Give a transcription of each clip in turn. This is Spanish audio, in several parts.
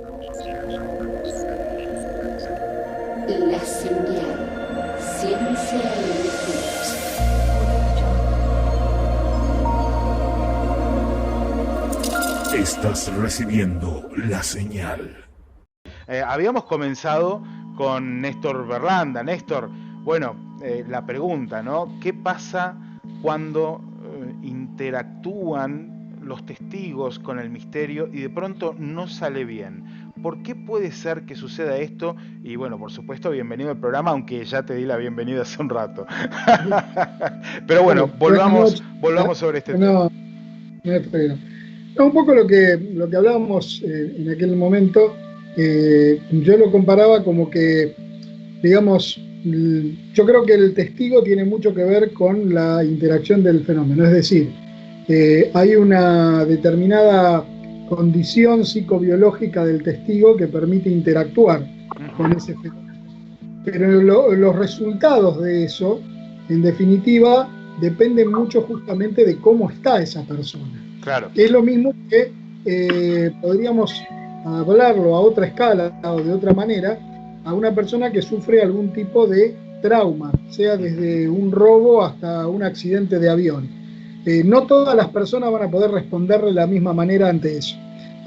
La señal, ciencia y mitos. Estás recibiendo la señal. Habíamos comenzado con Néstor Berlanda. Néstor, bueno, la pregunta, ¿no? ¿Qué pasa cuando interactúan los testigos con el misterio y de pronto no sale bien? ¿Por qué puede ser que suceda esto? Y bueno, por supuesto, bienvenido al programa, aunque ya te di la bienvenida hace un rato. Pero bueno, volvamos sobre este tema. No hay problema. Un poco lo que hablábamos en aquel momento, yo lo comparaba como que, digamos, yo creo que el testigo tiene mucho que ver con la interacción del fenómeno, es decir, hay una determinada condición psicobiológica del testigo que permite interactuar con ese fenómeno. Pero los resultados de eso, en definitiva, dependen mucho justamente de cómo está esa persona. Claro. Es lo mismo que podríamos hablarlo a otra escala o de otra manera a una persona que sufre algún tipo de trauma, sea desde un robo hasta un accidente de avión. No todas las personas van a poder responder de la misma manera ante eso.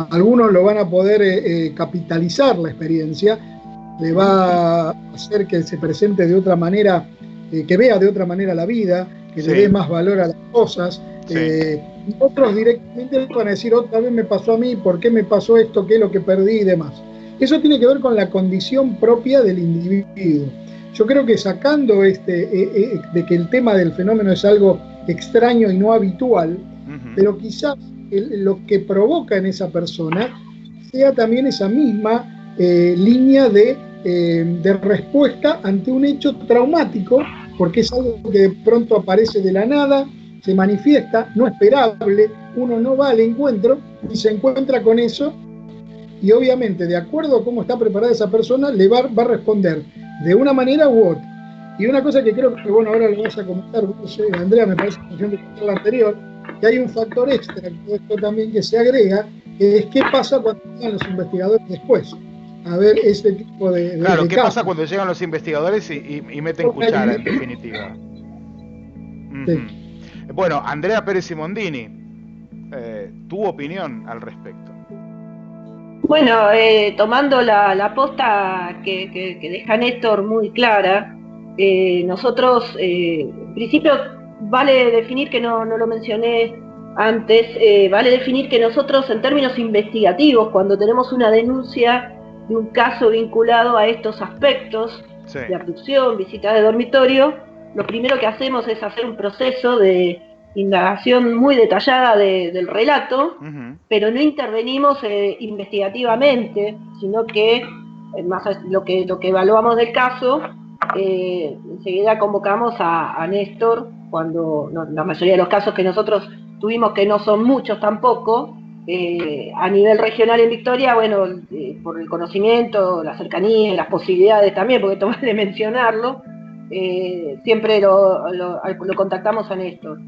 Algunos lo van a poder capitalizar la experiencia, le va a hacer que se presente de otra manera, que vea de otra manera la vida, que le dé más valor a las cosas. Y otros directamente van a decir, otra vez me pasó a mí, ¿por qué me pasó esto? ¿Qué es lo que perdí? Y demás. Eso tiene que ver con la condición propia del individuo. Yo creo que sacando de que el tema del fenómeno es algo extraño y no habitual, pero quizás lo que provoca en esa persona sea también esa misma línea de respuesta ante un hecho traumático, porque es algo que de pronto aparece de la nada, se manifiesta, no esperable, uno no va al encuentro y se encuentra con eso, y obviamente de acuerdo a cómo está preparada esa persona le va a responder de una manera u otra. Y una cosa que creo que, bueno, ahora lo vas a comentar, Andrea, me parece que de la anterior, que hay un factor extra, que esto también que se agrega, que es qué pasa cuando llegan los investigadores después a ver este tipo de Claro, ¿qué casos. pasa cuando llegan los investigadores y meten cuchara, en definitiva? Sí. Bueno, Andrea Pérez Simondini, tu opinión al respecto. Bueno, tomando la posta que deja Néstor muy clara, nosotros, en principio, vale definir, que no lo mencioné antes, vale definir que nosotros en términos investigativos, cuando tenemos una denuncia de un caso vinculado a estos aspectos de abducción, visitas de dormitorio, lo primero que hacemos es hacer un proceso de indagación muy detallada del relato, pero no intervenimos investigativamente, sino que más lo que evaluamos del caso, enseguida convocamos a Néstor, cuando la mayoría de los casos que nosotros tuvimos, que no son muchos tampoco, a nivel regional en Victoria, bueno, por el conocimiento, la cercanía, las posibilidades también, porque tomás de mencionarlo, siempre lo contactamos a Néstor.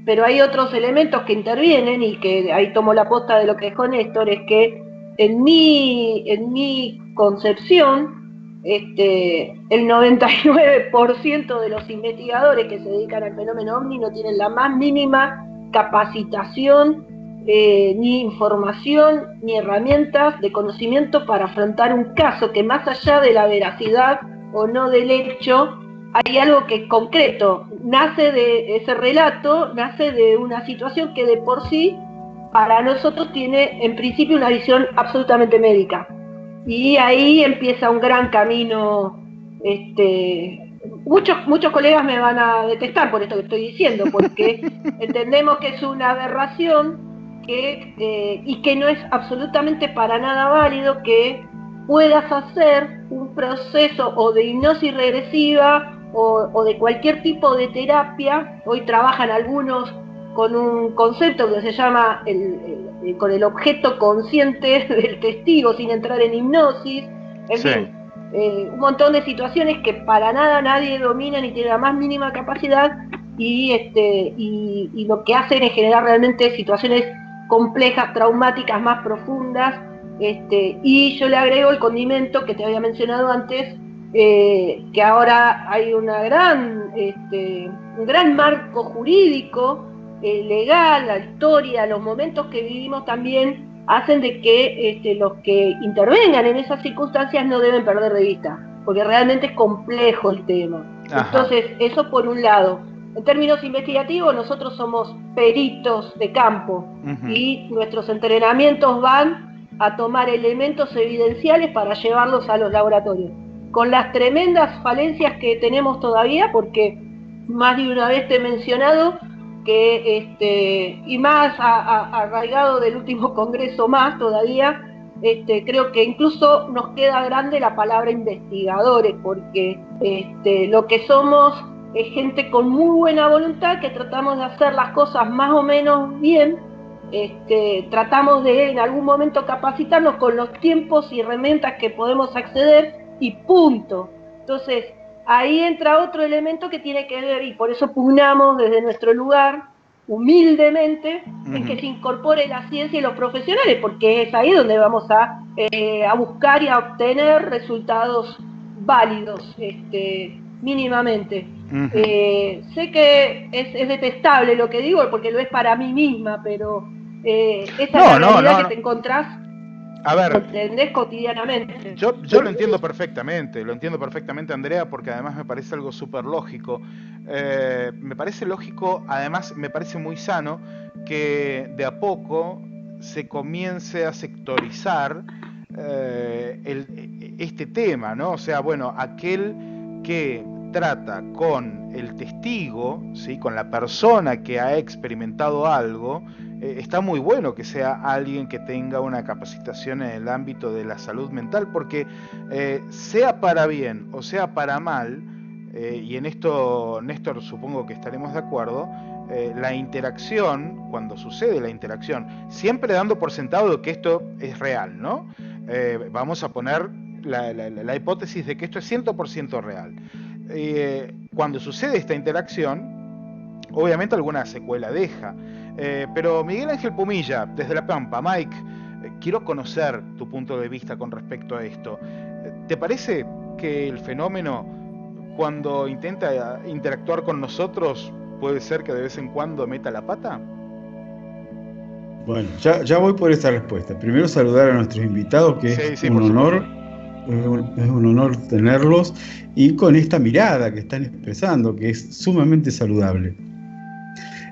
Pero hay otros elementos que intervienen, y que ahí tomo la posta de lo que dejó Néstor, es que en mi concepción, el 99% de los investigadores que se dedican al fenómeno OVNI no tienen la más mínima capacitación, ni información, ni herramientas de conocimiento para afrontar un caso que, más allá de la veracidad o no del hecho, hay algo que es concreto, nace de ese relato, nace de una situación que de por sí para nosotros tiene en principio una visión absolutamente médica. Y ahí empieza un gran camino. Muchos colegas me van a detestar por esto que estoy diciendo, porque entendemos que es una aberración y que no es absolutamente para nada válido que puedas hacer un proceso o de hipnosis regresiva o de cualquier tipo de terapia. Hoy trabajan algunos con un concepto que se llama con el objeto consciente del testigo, sin entrar en hipnosis, en fin, un montón de situaciones que para nada nadie domina ni tiene la más mínima capacidad, y lo que hacen es generar realmente situaciones complejas, traumáticas, más profundas, Y yo le agrego el condimento que te había mencionado antes, que ahora hay un gran marco jurídico, legal, la historia, los momentos que vivimos también hacen de que los que intervengan en esas circunstancias no deben perder de vista, porque realmente es complejo el tema. Ajá. Entonces, eso por un lado. En términos investigativos, nosotros somos peritos de campo, y nuestros entrenamientos van a tomar elementos evidenciales para llevarlos a los laboratorios, con las tremendas falencias que tenemos todavía, porque más de una vez te he mencionado que, y más arraigado del último congreso más todavía, creo que incluso nos queda grande la palabra investigadores, porque lo que somos es gente con muy buena voluntad, que tratamos de hacer las cosas más o menos bien, tratamos de en algún momento capacitarnos con los tiempos y herramientas que podemos acceder, y punto. Entonces, ahí entra otro elemento que tiene que ver, y por eso pugnamos desde nuestro lugar, humildemente, en que se incorpore la ciencia y los profesionales, porque es ahí donde vamos a buscar y a obtener resultados válidos, mínimamente. Sé que es detestable lo que digo, porque lo es para mí misma, pero esa es la realidad que te encontrás. A ver, lo entendés cotidianamente. Yo lo entiendo perfectamente, Andrea, porque además me parece algo súper lógico. Me parece lógico, además me parece muy sano que de a poco se comience a sectorizar este tema, ¿no? O sea, bueno, aquel que trata con el testigo, ¿sí?, con la persona que ha experimentado algo, está muy bueno que sea alguien que tenga una capacitación en el ámbito de la salud mental, porque sea para bien o sea para mal, y en esto, Néstor, supongo que estaremos de acuerdo, la interacción, cuando sucede la interacción, siempre dando por sentado que esto es real, ¿no? Vamos a poner la hipótesis de que esto es 100% real. Cuando sucede esta interacción, obviamente alguna secuela deja. Pero Miguel Ángel Pumilla, desde La Pampa, Mike, quiero conocer tu punto de vista con respecto a esto. ¿Te parece que el fenómeno, cuando intenta interactuar con nosotros, puede ser que de vez en cuando meta la pata? Bueno, ya voy por esa respuesta. Primero saludar a nuestros invitados, que es un honor. Es un honor tenerlos, y con esta mirada que están expresando, que es sumamente saludable.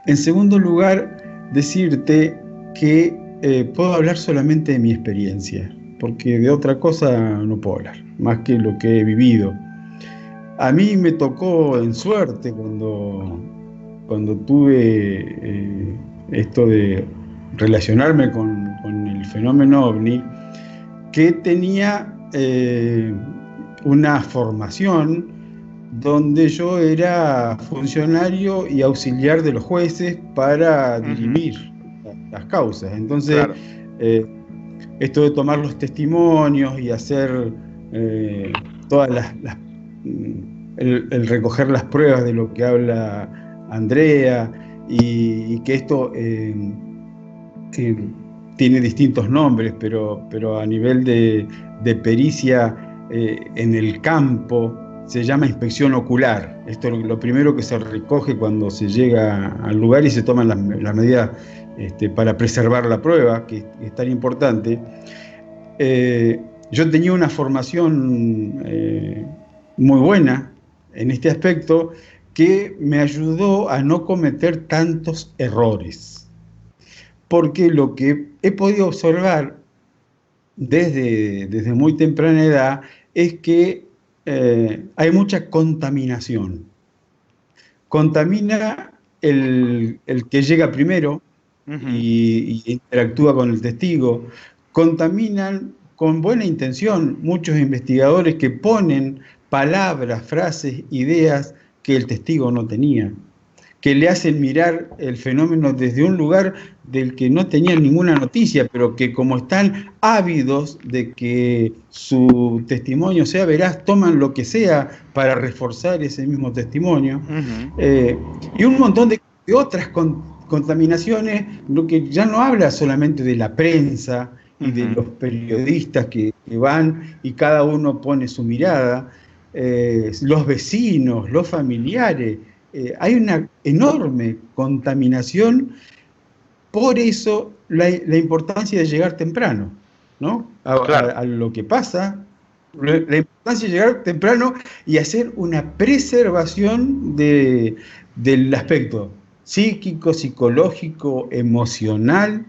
En segundo lugar, decirte que puedo hablar solamente de mi experiencia, porque de otra cosa no puedo hablar, más que lo que he vivido. A mí me tocó en suerte cuando tuve esto de relacionarme con el fenómeno OVNI, que tenía una formación donde yo era funcionario y auxiliar de los jueces para dirimir las causas. Entonces, claro, esto de tomar los testimonios y hacer todas el recoger las pruebas de lo que habla Andrea, y que esto tiene distintos nombres, pero a nivel de pericia en el campo se llama inspección ocular. Esto es lo primero que se recoge cuando se llega al lugar y se toman las medidas para preservar la prueba, que es tan importante. Yo tenía una formación muy buena en este aspecto, que me ayudó a no cometer tantos errores, porque lo que he podido observar desde muy temprana edad es que hay mucha contaminación. Contamina el que llega primero y interactúa con el testigo. Contaminan con buena intención muchos investigadores que ponen palabras, frases, ideas que el testigo no tenía, que le hacen mirar el fenómeno desde un lugar del que no tenían ninguna noticia, pero que como están ávidos de que su testimonio sea veraz, toman lo que sea para reforzar ese mismo testimonio. Y un montón de otras contaminaciones, lo que ya no habla solamente de la prensa y de los periodistas que van y cada uno pone su mirada, los vecinos, los familiares. Hay una enorme contaminación, por eso la importancia de llegar temprano, ¿no? A lo que pasa, la importancia de llegar temprano y hacer una preservación del aspecto psíquico, psicológico, emocional,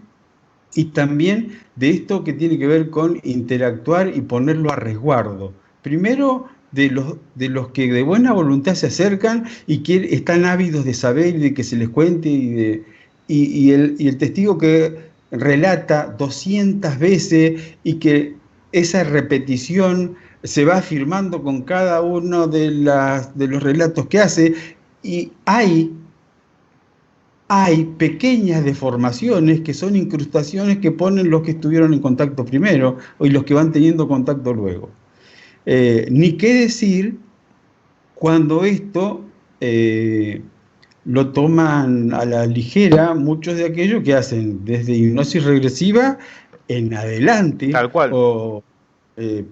y también de esto que tiene que ver con interactuar y ponerlo a resguardo. Primero, de los que de buena voluntad se acercan y que están ávidos de saber y de que se les cuente, y el testigo que relata 200 veces y que esa repetición se va afirmando con cada uno de los relatos que hace, y hay pequeñas deformaciones que son incrustaciones que ponen los que estuvieron en contacto primero y los que van teniendo contacto luego. Ni qué decir cuando esto lo toman a la ligera muchos de aquellos que hacen desde hipnosis regresiva en adelante. Tal cual.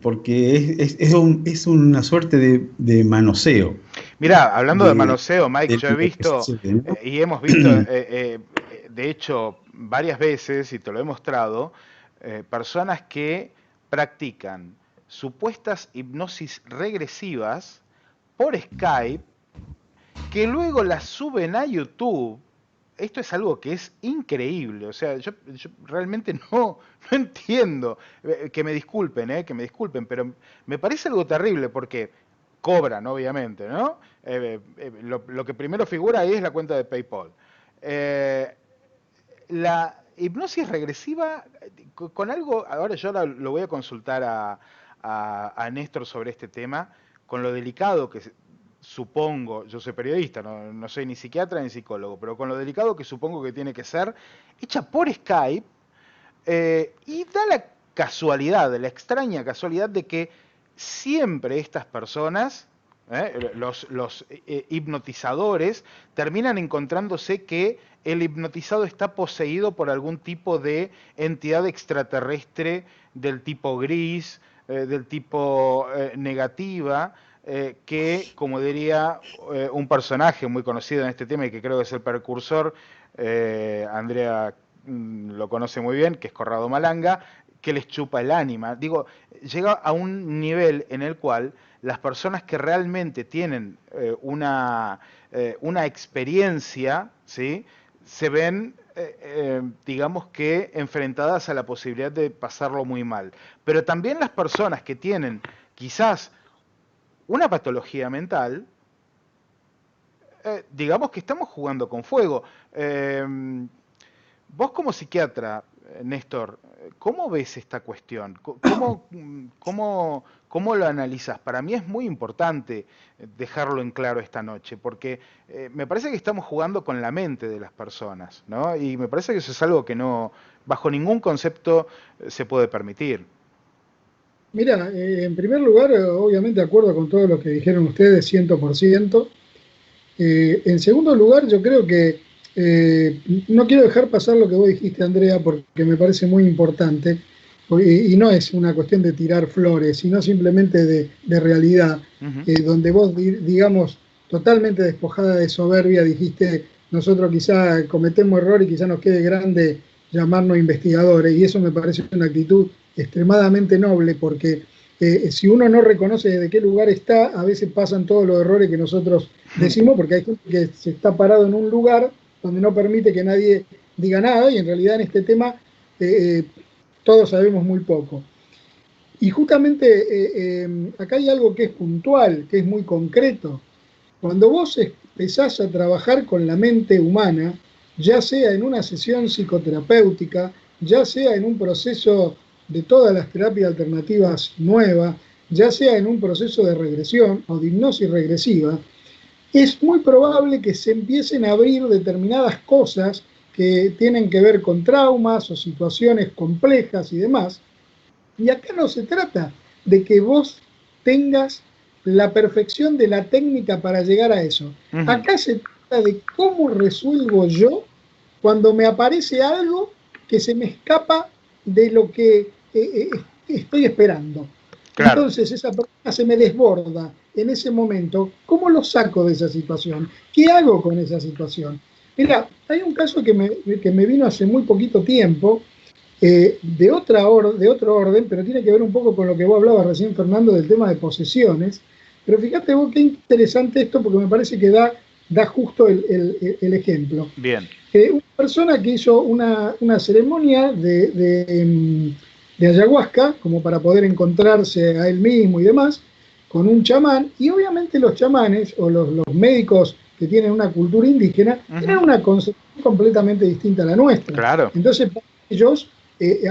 Porque es una suerte de manoseo. Mirá, hablando de manoseo, Mike, yo he visto, y hemos visto, de hecho, varias veces, y te lo he mostrado, personas que practican supuestas hipnosis regresivas por Skype, que luego las suben a YouTube. Esto es algo que es increíble, o sea, yo realmente no entiendo, que me disculpen, pero me parece algo terrible porque cobran, obviamente, ¿no? Lo que primero figura ahí es la cuenta de PayPal. La hipnosis regresiva, con algo, ahora yo lo voy a consultar a Néstor sobre este tema, con lo delicado que supongo, yo soy periodista, no soy ni psiquiatra ni psicólogo, pero con lo delicado que supongo que tiene que ser, hecha por Skype, y da la casualidad, la extraña casualidad de que siempre estas personas, los hipnotizadores, terminan encontrándose que el hipnotizado está poseído por algún tipo de entidad extraterrestre del tipo gris, del tipo negativa, que, como diría un personaje muy conocido en este tema y que creo que es el precursor, Andrea lo conoce muy bien, que es Corrado Malanga, que les chupa el ánima. Digo, llega a un nivel en el cual las personas que realmente tienen una experiencia, ¿sí?, se ven, digamos que, enfrentadas a la posibilidad de pasarlo muy mal. Pero también las personas que tienen quizás una patología mental, digamos que estamos jugando con fuego. Vos como psiquiatra, Néstor, ¿cómo ves esta cuestión? ¿Cómo lo analizas? Para mí es muy importante dejarlo en claro esta noche, porque me parece que estamos jugando con la mente de las personas, ¿no? Y me parece que eso es algo que no, bajo ningún concepto, se puede permitir. Mira, en primer lugar, obviamente de acuerdo con todo lo que dijeron ustedes, 100%. En segundo lugar, yo creo que no quiero dejar pasar lo que vos dijiste, Andrea, porque me parece muy importante, y no es una cuestión de tirar flores, sino simplemente de realidad, donde vos, digamos, totalmente despojada de soberbia, dijiste, nosotros quizá cometemos error y quizá nos quede grande llamarnos investigadores, y eso me parece una actitud extremadamente noble, porque si uno no reconoce de qué lugar está, a veces pasan todos los errores que nosotros decimos, porque hay gente que se está parado en un lugar donde no permite que nadie diga nada, y en realidad en este tema todos sabemos muy poco. Y justamente acá hay algo que es puntual, que es muy concreto. Cuando vos empezás a trabajar con la mente humana, ya sea en una sesión psicoterapéutica, ya sea en un proceso de todas las terapias alternativas nuevas, ya sea en un proceso de regresión o de hipnosis regresiva, es muy probable que se empiecen a abrir determinadas cosas que tienen que ver con traumas o situaciones complejas y demás. Y acá no se trata de que vos tengas la perfección de la técnica para llegar a eso. Acá se trata de cómo resuelvo yo cuando me aparece algo que se me escapa de lo que estoy esperando. Claro. Entonces esa persona se me desborda en ese momento. ¿Cómo lo saco de esa situación? ¿Qué hago con esa situación? Mira, hay un caso que me vino hace muy poquito tiempo, de otro orden, pero tiene que ver un poco con lo que vos hablabas recién, Fernando, del tema de posesiones. Pero fíjate vos qué interesante esto, porque me parece que da justo el ejemplo. Bien. Una persona que hizo una ceremonia de ayahuasca, como para poder encontrarse a él mismo y demás, con un chamán, y obviamente los chamanes o los médicos que tienen una cultura indígena tienen una concepción completamente distinta a la nuestra. Claro. Entonces, para ellos,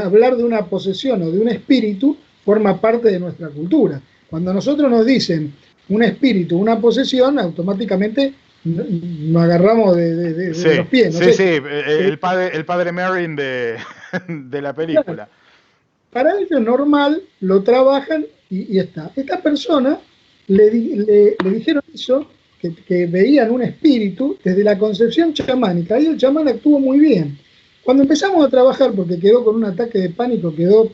hablar de una posesión o de un espíritu forma parte de nuestra cultura. Cuando nosotros nos dicen un espíritu, una posesión, automáticamente nos agarramos de los pies. ¿no? Sí, el padre Merrin de la película. Claro. Para ellos normal, lo trabajan y está. Esta persona le dijeron eso, que veían un espíritu desde la concepción chamánica, y el chamán actuó muy bien. Cuando empezamos a trabajar, porque quedó con un ataque de pánico, quedó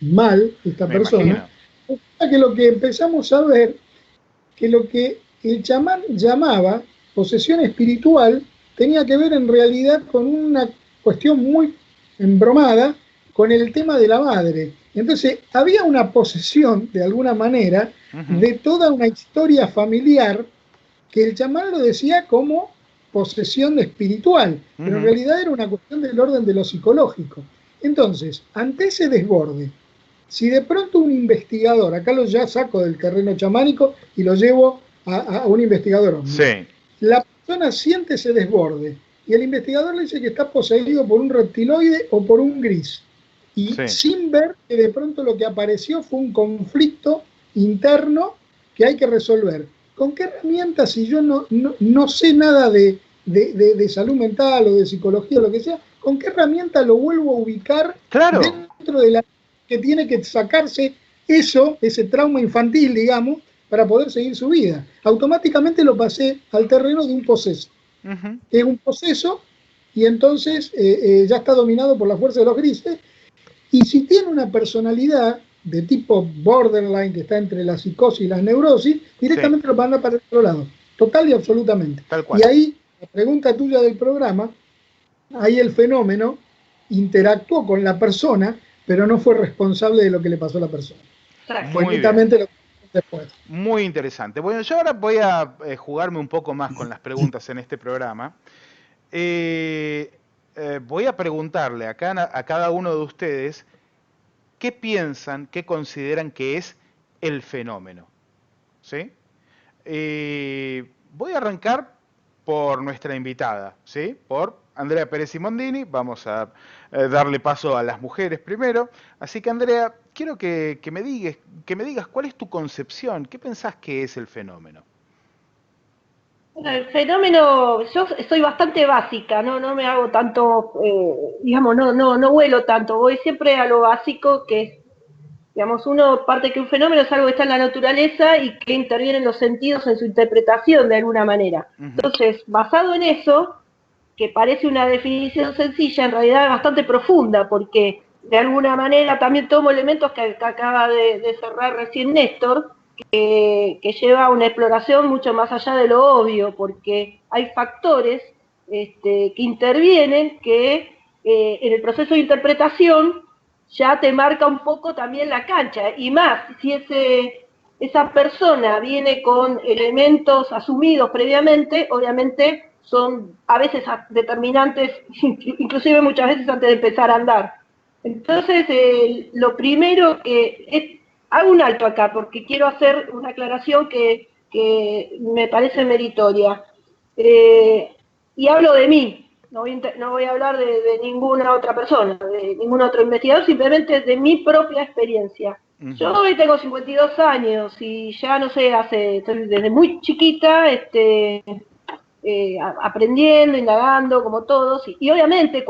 mal esta persona, que lo que empezamos a ver, que lo que el chamán llamaba posesión espiritual, tenía que ver en realidad con una cuestión muy embromada, con el tema de la madre. Entonces, había una posesión, de alguna manera, de toda una historia familiar, que el chamán lo decía como posesión espiritual, pero en realidad era una cuestión del orden de lo psicológico. Entonces, ante ese desborde, si de pronto un investigador, acá ya saco del terreno chamánico y lo llevo a un investigador hombre, sí. La persona siente ese desborde y el investigador le dice que está poseído por un reptiloide o por un gris, y sin ver que de pronto lo que apareció fue un conflicto interno que hay que resolver. ¿Con qué herramientas, si yo no sé nada de salud mental o de psicología o lo que sea, con qué herramienta lo vuelvo a ubicar dentro de la que tiene que sacarse ese trauma infantil, digamos, para poder seguir su vida? Automáticamente lo pasé al terreno de un poseso. Es un poseso, y entonces ya está dominado por la fuerza de los grises, y si tiene una personalidad de tipo borderline, que está entre la psicosis y la neurosis, directamente lo manda para el otro lado, total y absolutamente. Tal cual. Y ahí, la pregunta tuya del programa, ahí el fenómeno interactuó con la persona, pero no fue responsable de lo que le pasó a la persona. Fue únicamente lo que después. Muy interesante. Bueno, yo ahora voy a jugarme un poco más con las preguntas en este programa. Voy a preguntarle a cada uno de ustedes qué piensan, qué consideran que es el fenómeno. ¿Sí? Voy a arrancar por nuestra invitada, ¿sí? Por Andrea Pérez Simondini. Vamos a darle paso a las mujeres primero. Así que, Andrea, quiero que me digas cuál es tu concepción, qué pensás que es el fenómeno. Bueno, el fenómeno, yo soy bastante básica, no me hago tanto, digamos, no vuelo tanto, voy siempre a lo básico, que es, digamos, uno parte que un fenómeno es algo que está en la naturaleza y que interviene en los sentidos en su interpretación de alguna manera. Entonces, basado en eso, que parece una definición sencilla, en realidad es bastante profunda, porque de alguna manera también tomo elementos que acaba de cerrar recién Néstor, que lleva a una exploración mucho más allá de lo obvio, porque hay factores que intervienen que en el proceso de interpretación ya te marca un poco también la cancha, y más si esa persona viene con elementos asumidos previamente, obviamente son a veces determinantes, inclusive muchas veces antes de empezar a andar. Entonces, lo primero que es, hago un alto acá porque quiero hacer una aclaración que me parece meritoria. Y hablo de mí, no voy a hablar de ninguna otra persona, de ningún otro investigador, simplemente de mi propia experiencia. Yo hoy tengo 52 años y ya no sé, estoy desde muy chiquita aprendiendo, indagando, como todos, y obviamente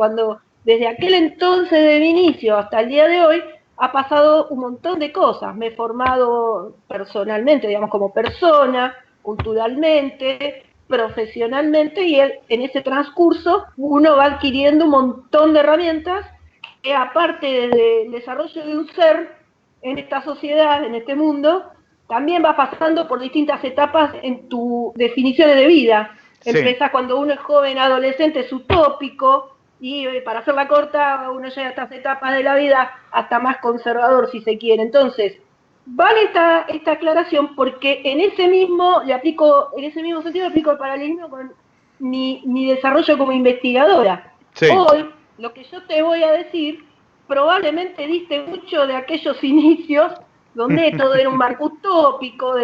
desde aquel entonces de mi inicio hasta el día de hoy, ha pasado un montón de cosas. Me he formado personalmente, digamos, como persona, culturalmente, profesionalmente, y en ese transcurso uno va adquiriendo un montón de herramientas que aparte del desarrollo de un ser en esta sociedad, en este mundo, también va pasando por distintas etapas en tu definiciones de vida. Sí. Empezás cuando uno es joven, adolescente, es utópico, y para hacerla corta, uno llega a estas etapas de la vida hasta más conservador, si se quiere. Entonces, vale esta aclaración porque en ese mismo sentido le aplico el paralelismo con mi desarrollo como investigadora. Sí. Hoy, lo que yo te voy a decir, probablemente diste mucho de aquellos inicios donde todo era un marco utópico,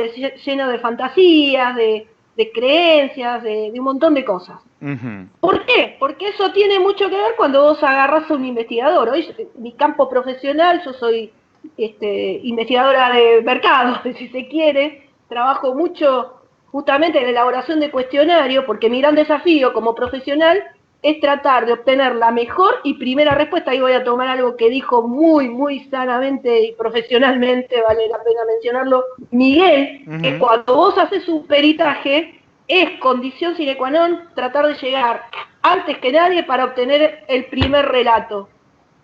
lleno de fantasías, de creencias, de un montón de cosas. Uh-huh. ¿Por qué? Porque eso tiene mucho que ver cuando vos agarrás a un investigador. Hoy, mi campo profesional, yo soy investigadora de mercado, si se quiere, trabajo mucho justamente en la elaboración de cuestionarios, porque mi gran desafío como profesional es tratar de obtener la mejor y primera respuesta. Ahí voy a tomar algo que dijo muy, muy sanamente y profesionalmente, vale la pena mencionarlo, Miguel, uh-huh. Que cuando vos haces un peritaje, es condición sine qua non tratar de llegar antes que nadie para obtener el primer relato.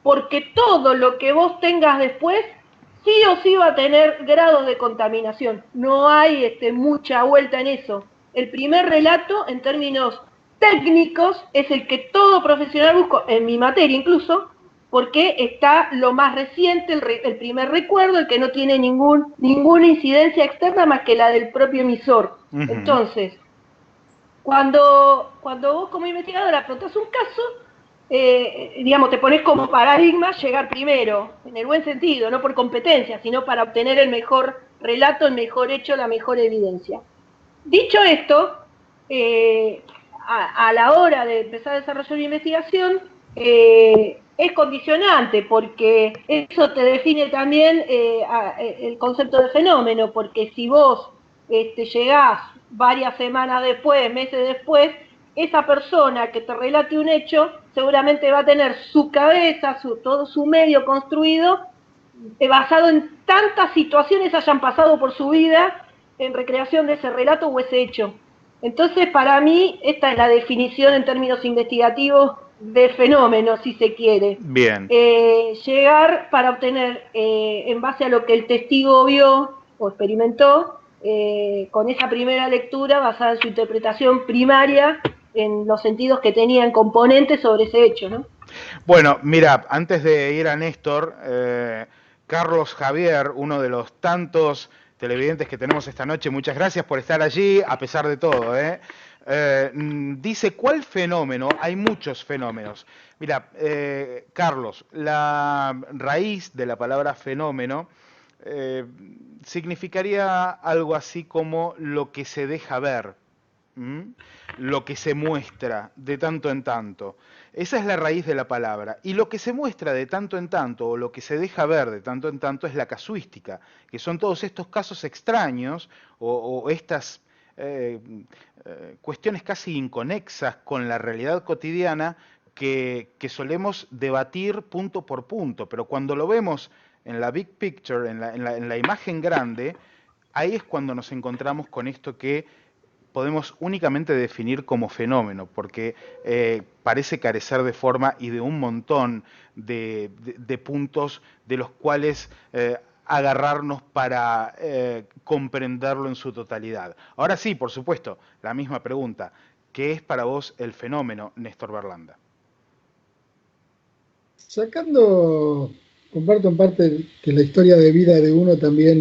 Porque todo lo que vos tengas después, sí o sí va a tener grados de contaminación. No hay mucha vuelta en eso. El primer relato, en términos técnicos, es el que todo profesional busca, en mi materia incluso, porque está lo más reciente, el primer recuerdo, el que no tiene ninguna incidencia externa más que la del propio emisor. Uh-huh. Entonces, cuando vos como investigadora afrontás un caso, digamos, te pones como paradigma llegar primero, en el buen sentido, no por competencia, sino para obtener el mejor relato, el mejor hecho, la mejor evidencia. Dicho esto, a la hora de empezar a desarrollar una investigación, es condicionante, porque eso te define también el concepto de fenómeno, porque si vos llegás varias semanas después, meses después, esa persona que te relate un hecho seguramente va a tener su cabeza, todo su medio construido, basado en tantas situaciones hayan pasado por su vida en recreación de ese relato o ese hecho. Entonces, para mí, esta es la definición en términos investigativos de fenómeno, si se quiere. Bien. Llegar para obtener, en base a lo que el testigo vio o experimentó, con esa primera lectura basada en su interpretación primaria, en los sentidos que tenían componentes sobre ese hecho, ¿no? Bueno, mira, antes de ir a Néstor, Carlos Javier, uno de los tantos televidentes que tenemos esta noche, muchas gracias por estar allí, a pesar de todo, dice, ¿cuál fenómeno? Hay muchos fenómenos. Mira, Carlos, la raíz de la palabra fenómeno significaría algo así como lo que se deja ver, lo que se muestra de tanto en tanto. Esa es la raíz de la palabra. Y lo que se muestra de tanto en tanto, o lo que se deja ver de tanto en tanto, es la casuística, que son todos estos casos extraños o estas cuestiones casi inconexas con la realidad cotidiana que solemos debatir punto por punto, pero cuando lo vemos en la big picture, en la imagen grande, ahí es cuando nos encontramos con esto que podemos únicamente definir como fenómeno, porque parece carecer de forma y de un montón de puntos de los cuales agarrarnos para comprenderlo en su totalidad. Ahora sí, por supuesto, la misma pregunta. ¿Qué es para vos el fenómeno, Néstor Berlanda? Comparto en parte que la historia de vida de uno también,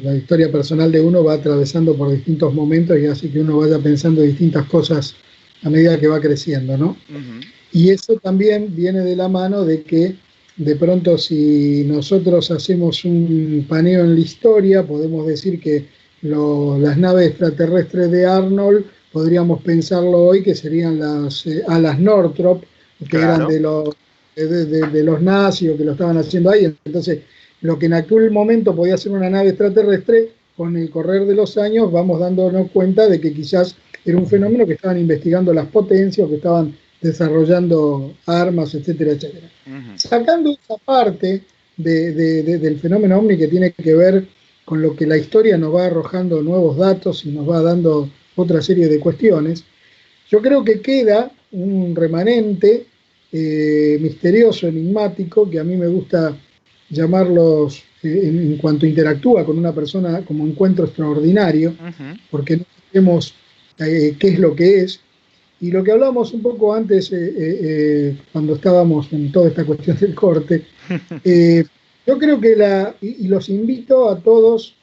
la historia personal de uno va atravesando por distintos momentos y hace que uno vaya pensando distintas cosas a medida que va creciendo, ¿no? Uh-huh. Y eso también viene de la mano de que de pronto si nosotros hacemos un paneo en la historia, podemos decir que las naves extraterrestres de Arnold, podríamos pensarlo hoy que serían las alas Northrop, que eran de los nazis o que lo estaban haciendo ahí. Entonces, lo que en aquel momento podía ser una nave extraterrestre, con el correr de los años vamos dándonos cuenta de que quizás era un fenómeno que estaban investigando las potencias o que estaban desarrollando armas, etcétera, etcétera. Uh-huh. Sacando esa parte del fenómeno ovni que tiene que ver con lo que la historia nos va arrojando nuevos datos y nos va dando otra serie de cuestiones, yo creo que queda un remanente misterioso, enigmático, que a mí me gusta llamarlos, en cuanto interactúa con una persona, como encuentro extraordinario, porque no sabemos qué es lo que es. Y lo que hablamos un poco antes, cuando estábamos en toda esta cuestión del corte, yo creo que y los invito a todos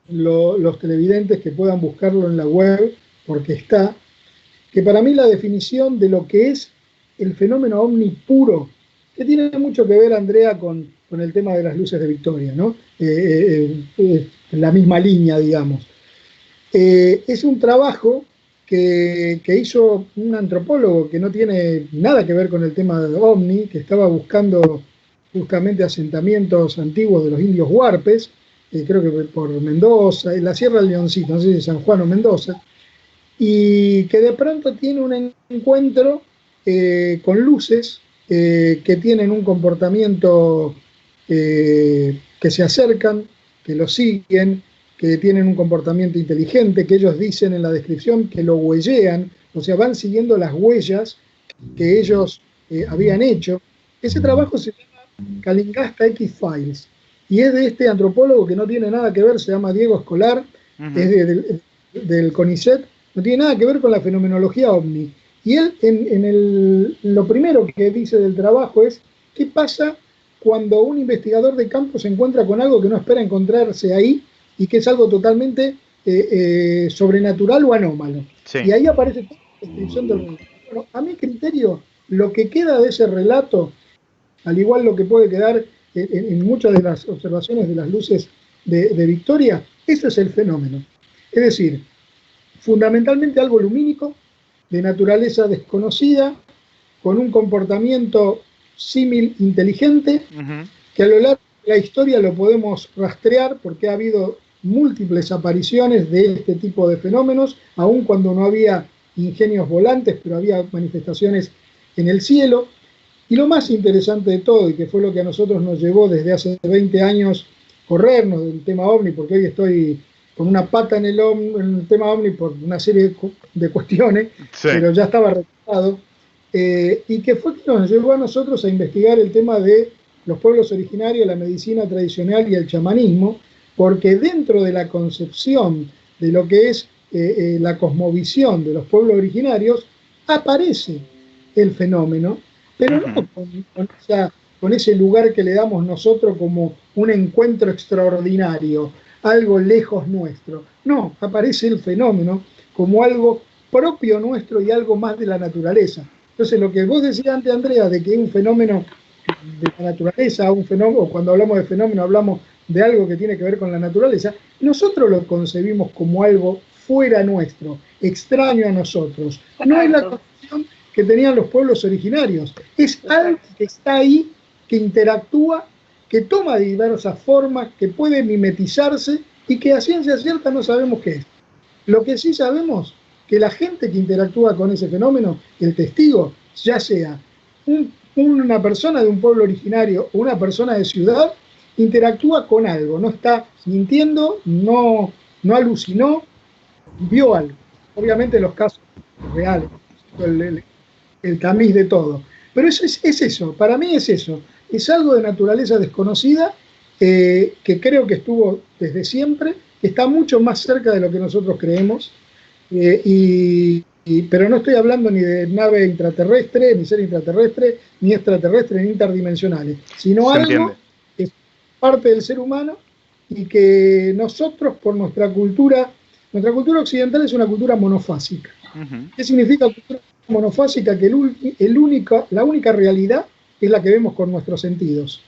los televidentes que puedan buscarlo en la web, porque está, que para mí la definición de lo que es el fenómeno ovni puro, que tiene mucho que ver, Andrea, con el tema de las luces de Victoria, ¿no? La misma línea, digamos. Es un trabajo que hizo un antropólogo que no tiene nada que ver con el tema de ovni, que estaba buscando justamente asentamientos antiguos de los indios huarpes, creo que por Mendoza, en la Sierra del Leoncito, no sé si San Juan o Mendoza, y que de pronto tiene un encuentro con luces que tienen un comportamiento, que se acercan, que lo siguen, que tienen un comportamiento inteligente, que ellos dicen en la descripción que lo huellean, o sea, van siguiendo las huellas que ellos habían hecho. Ese trabajo se llama Calingasta X-Files, y es de este antropólogo que no tiene nada que ver, se llama Diego Escolar, es del CONICET, no tiene nada que ver con la fenomenología ovni. Y él, lo primero que dice del trabajo es, ¿qué pasa cuando un investigador de campo se encuentra con algo que no espera encontrarse ahí y que es algo totalmente sobrenatural o anómalo? Sí. Y ahí aparece toda la descripción del relato. Bueno, a mi criterio, lo que queda de ese relato, al igual lo que puede quedar en muchas de las observaciones de las luces de Victoria, eso es el fenómeno. Es decir, fundamentalmente algo lumínico, de naturaleza desconocida, con un comportamiento símil inteligente, que a lo largo de la historia lo podemos rastrear porque ha habido múltiples apariciones de este tipo de fenómenos, aun cuando no había ingenios volantes, pero había manifestaciones en el cielo. Y lo más interesante de todo, y que fue lo que a nosotros nos llevó desde hace 20 años corrernos del tema OVNI, porque hoy estoy con una pata en el tema OVNI por una serie de cuestiones, sí, pero ya estaba retrasado, y que fue que nos llevó a nosotros a investigar el tema de los pueblos originarios, la medicina tradicional y el chamanismo, porque dentro de la concepción de lo que es la cosmovisión de los pueblos originarios, aparece el fenómeno, pero no con ese lugar que le damos nosotros como un encuentro extraordinario, algo lejos nuestro. No, aparece el fenómeno como algo propio nuestro y algo más de la naturaleza. Entonces, lo que vos decías antes, Andrea, de que un fenómeno de la naturaleza, un fenómeno, cuando hablamos de fenómeno hablamos de algo que tiene que ver con la naturaleza, nosotros lo concebimos como algo fuera nuestro, extraño a nosotros. No es la concepción que tenían los pueblos originarios, es algo que está ahí, que interactúa, que toma diversas formas, que puede mimetizarse y que a ciencia cierta no sabemos qué es. Lo que sí sabemos, que la gente que interactúa con ese fenómeno, el testigo, ya sea una persona de un pueblo originario o una persona de ciudad, interactúa con algo, no está mintiendo, no alucinó, vio algo. Obviamente los casos reales, el tamiz de todo. Pero eso es eso, para mí es eso. Es algo de naturaleza desconocida, que creo que estuvo desde siempre, que está mucho más cerca de lo que nosotros creemos, pero no estoy hablando ni de nave intraterrestre, ni ser intraterrestre, ni extraterrestre, ni interdimensionales, sino algo que es parte del ser humano y que nosotros, por nuestra cultura occidental es una cultura monofásica. ¿Qué significa cultura monofásica? Que la única realidad es la que vemos con nuestros sentidos.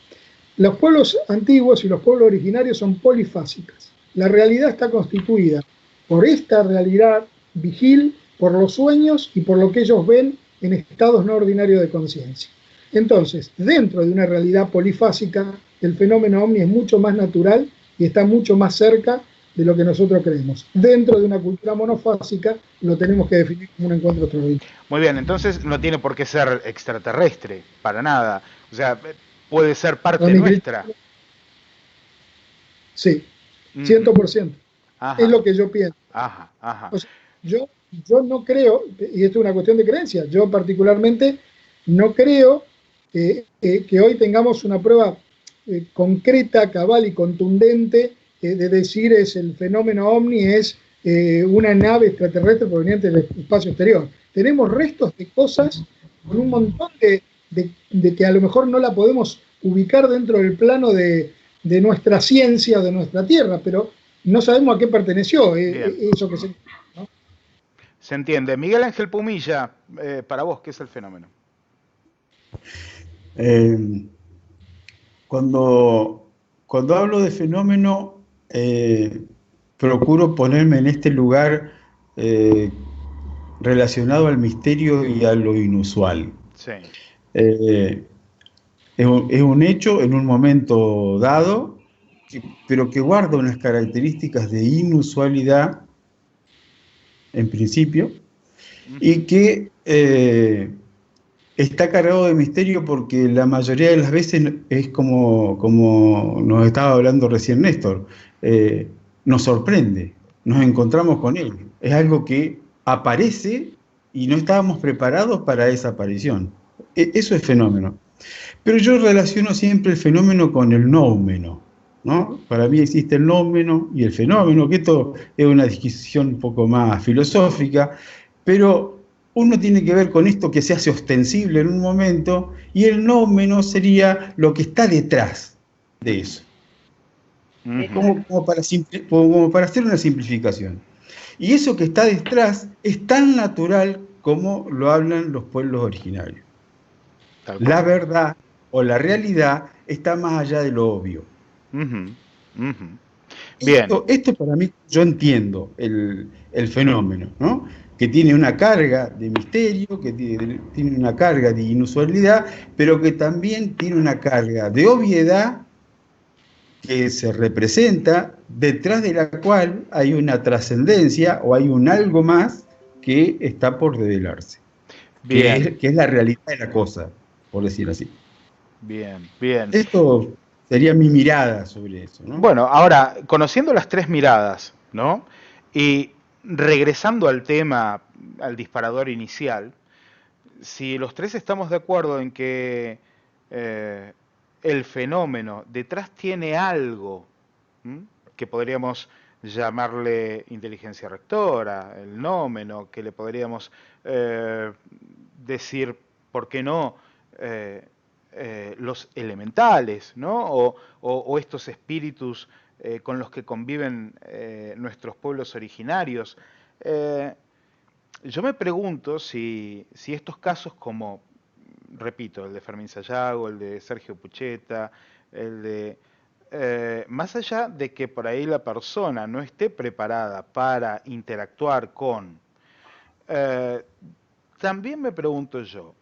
Los pueblos antiguos y los pueblos originarios son polifásicas. La realidad está constituida por esta realidad vigil, por los sueños y por lo que ellos ven en estados no ordinarios de conciencia. Entonces, dentro de una realidad polifásica, el fenómeno ovni es mucho más natural y está mucho más cerca de lo que nosotros creemos. Dentro de una cultura monofásica lo tenemos que definir como un encuentro extraordinario. Muy bien, entonces no tiene por qué ser extraterrestre, para nada. O sea, puede ser parte nuestra. Sí, 100%. Es lo que yo pienso. O sea, yo no creo, y esto es una cuestión de creencia, yo particularmente no creo que hoy tengamos una prueba concreta, cabal y contundente de decir es el fenómeno ovni, es una nave extraterrestre proveniente del espacio exterior. Tenemos restos de cosas con un montón de que a lo mejor no la podemos ubicar dentro del plano de nuestra ciencia o de nuestra Tierra, pero no sabemos a qué perteneció eso que se... ¿no? Se entiende. Miguel Ángel Pumilla, para vos, ¿qué es el fenómeno? Cuando hablo de fenómeno, procuro ponerme en este lugar relacionado al misterio y a lo inusual. Sí. Es un hecho en un momento dado, pero que guarda unas características de inusualidad en principio, y que está cargado de misterio porque la mayoría de las veces es como nos estaba hablando recién Néstor, nos sorprende, nos encontramos con él, es algo que aparece y no estábamos preparados para esa aparición. Eso es fenómeno. Pero yo relaciono siempre el fenómeno con el nóumeno, ¿no? Para mí existe el nóumeno y el fenómeno, que esto es una discusión un poco más filosófica, pero uno tiene que ver con esto que se hace ostensible en un momento, y el nóumeno sería lo que está detrás de eso. Como para hacer una simplificación. Y eso que está detrás es tan natural como lo hablan los pueblos originarios. La verdad o la realidad está más allá de lo obvio. Bien. Esto para mí, yo entiendo el fenómeno, ¿no? Que tiene una carga de misterio, que tiene una carga de inusualidad, pero que también tiene una carga de obviedad que se representa, detrás de la cual hay una trascendencia o hay un algo más que está por develarse. Que es la realidad de la cosa, por decir así. Bien, bien. Esto sería mi mirada sobre eso, ¿no? Bueno, ahora, conociendo las tres miradas, ¿no? Y regresando al tema, al disparador inicial, si los tres estamos de acuerdo en que el fenómeno detrás tiene algo que podríamos llamarle inteligencia rectora, el nómeno, que le podríamos decir, ¿por qué no?, los elementales, ¿no? O estos espíritus con los que conviven nuestros pueblos originarios. Yo me pregunto si estos casos como, repito, el de Fermín Sayago, el de Sergio Pucheta, el de... más allá de que por ahí la persona no esté preparada para interactuar con... también me pregunto yo,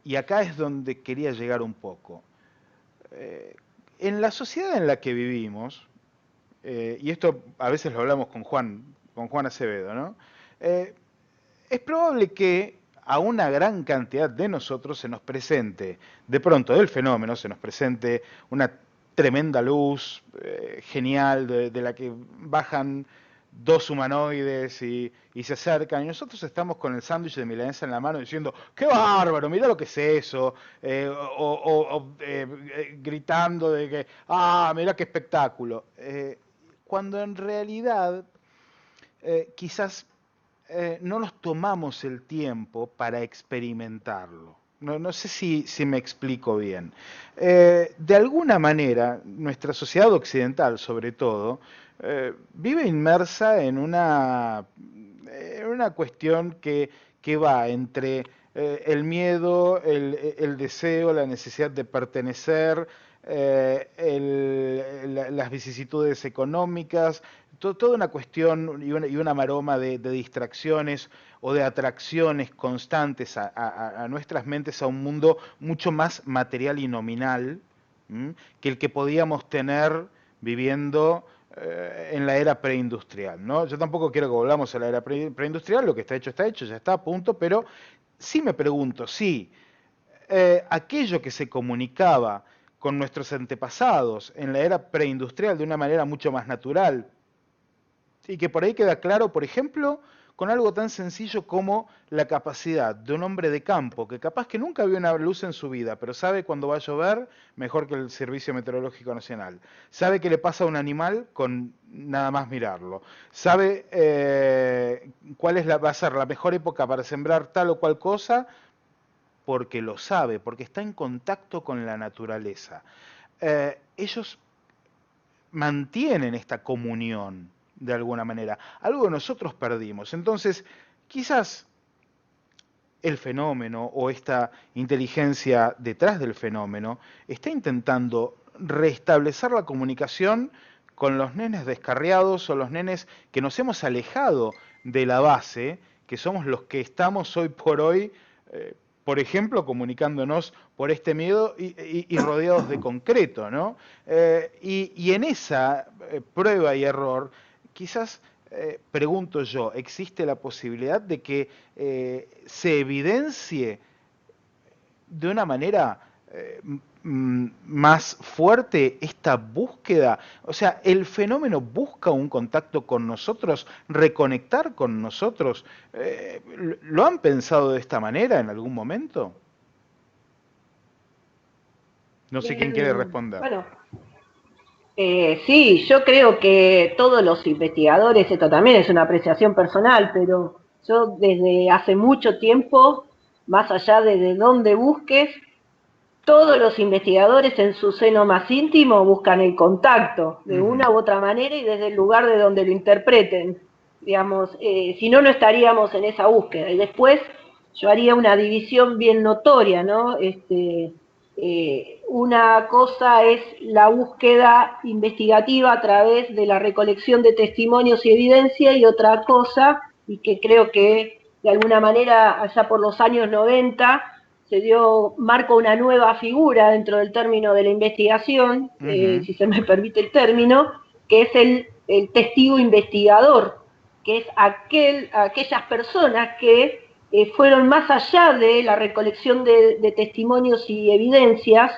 y acá es donde quería llegar un poco, en la sociedad en la que vivimos, y esto a veces lo hablamos con Juan Acevedo, ¿no? Es probable que a una gran cantidad de nosotros se nos presente, de pronto del fenómeno, se nos presente una tremenda luz genial de la que bajan dos humanoides y se acercan, y nosotros estamos con el sándwich de milanesa en la mano diciendo, ¡qué bárbaro! Mirá lo que es eso, gritando de que, ¡ah, mirá qué espectáculo! Cuando en realidad quizás no nos tomamos el tiempo para experimentarlo. No sé si me explico bien. De alguna manera, nuestra sociedad occidental, sobre todo, vive inmersa en una cuestión que va entre el miedo, el deseo, la necesidad de pertenecer, las vicisitudes económicas, toda una cuestión y una maroma de distracciones o de atracciones constantes a nuestras mentes a un mundo mucho más material y nominal que el que podíamos tener viviendo en la era preindustrial, ¿no? Yo tampoco quiero que volvamos a la era preindustrial, lo que está hecho, ya está a punto, pero sí me pregunto si aquello que se comunicaba con nuestros antepasados en la era preindustrial de una manera mucho más natural, y que por ahí queda claro, por ejemplo, con algo tan sencillo como la capacidad de un hombre de campo, que capaz que nunca vio una luz en su vida, pero sabe cuándo va a llover mejor que el Servicio Meteorológico Nacional. Sabe qué le pasa a un animal con nada más mirarlo. Sabe cuál va a ser la mejor época para sembrar tal o cual cosa, porque lo sabe, porque está en contacto con la naturaleza. Ellos mantienen esta comunión de alguna manera, algo que nosotros perdimos. Entonces, quizás el fenómeno o esta inteligencia detrás del fenómeno está intentando restablecer la comunicación con los nenes descarriados o los nenes que nos hemos alejado de la base, que somos los que estamos hoy por hoy, por ejemplo, comunicándonos por este miedo y rodeados de concreto, ¿no? Y en esa prueba y error, quizás, pregunto yo, ¿existe la posibilidad de que se evidencie de una manera más fuerte esta búsqueda? O sea, ¿el fenómeno busca un contacto con nosotros, reconectar con nosotros? ¿Lo han pensado de esta manera en algún momento? No sé quién quiere responder. Bueno, sí, yo creo que todos los investigadores, esto también es una apreciación personal, pero yo desde hace mucho tiempo, más allá de dónde busques, todos los investigadores en su seno más íntimo buscan el contacto, de una u otra manera y desde el lugar de donde lo interpreten. Digamos, si no, no estaríamos en esa búsqueda. Y después yo haría una división bien notoria, ¿no? Una cosa es la búsqueda investigativa a través de la recolección de testimonios y evidencia, y otra cosa, y que creo que de alguna manera allá por los años 90 se marca una nueva figura dentro del término de la investigación, si se me permite el término, que es el testigo investigador, que es aquellas personas que fueron más allá de la recolección de testimonios y evidencias,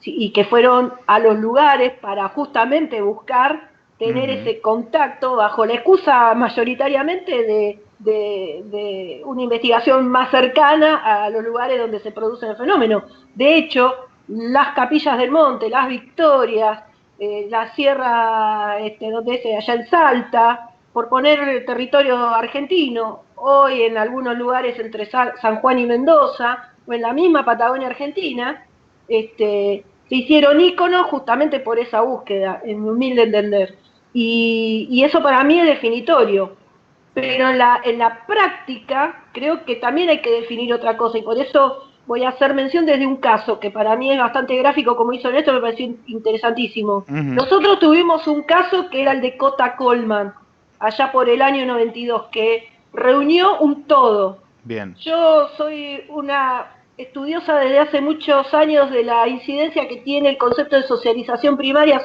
y que fueron a los lugares para justamente buscar tener ese contacto bajo la excusa mayoritariamente de una investigación más cercana a los lugares donde se produce el fenómeno. De hecho, las Capillas del Monte, las Victorias, la sierra donde es allá en Salta, por poner territorio argentino, hoy en algunos lugares entre San Juan y Mendoza, o en la misma Patagonia Argentina, se hicieron íconos justamente por esa búsqueda, en mi humilde entender. Y eso para mí es definitorio. Pero en la práctica creo que también hay que definir otra cosa, y por eso voy a hacer mención desde un caso que para mí es bastante gráfico, como hizo Néstor, me pareció interesantísimo. Nosotros tuvimos un caso que era el de Cota Coleman, allá por el año 92, que reunió un todo. Bien. Yo soy una estudiosa desde hace muchos años de la incidencia que tiene el concepto de socialización primaria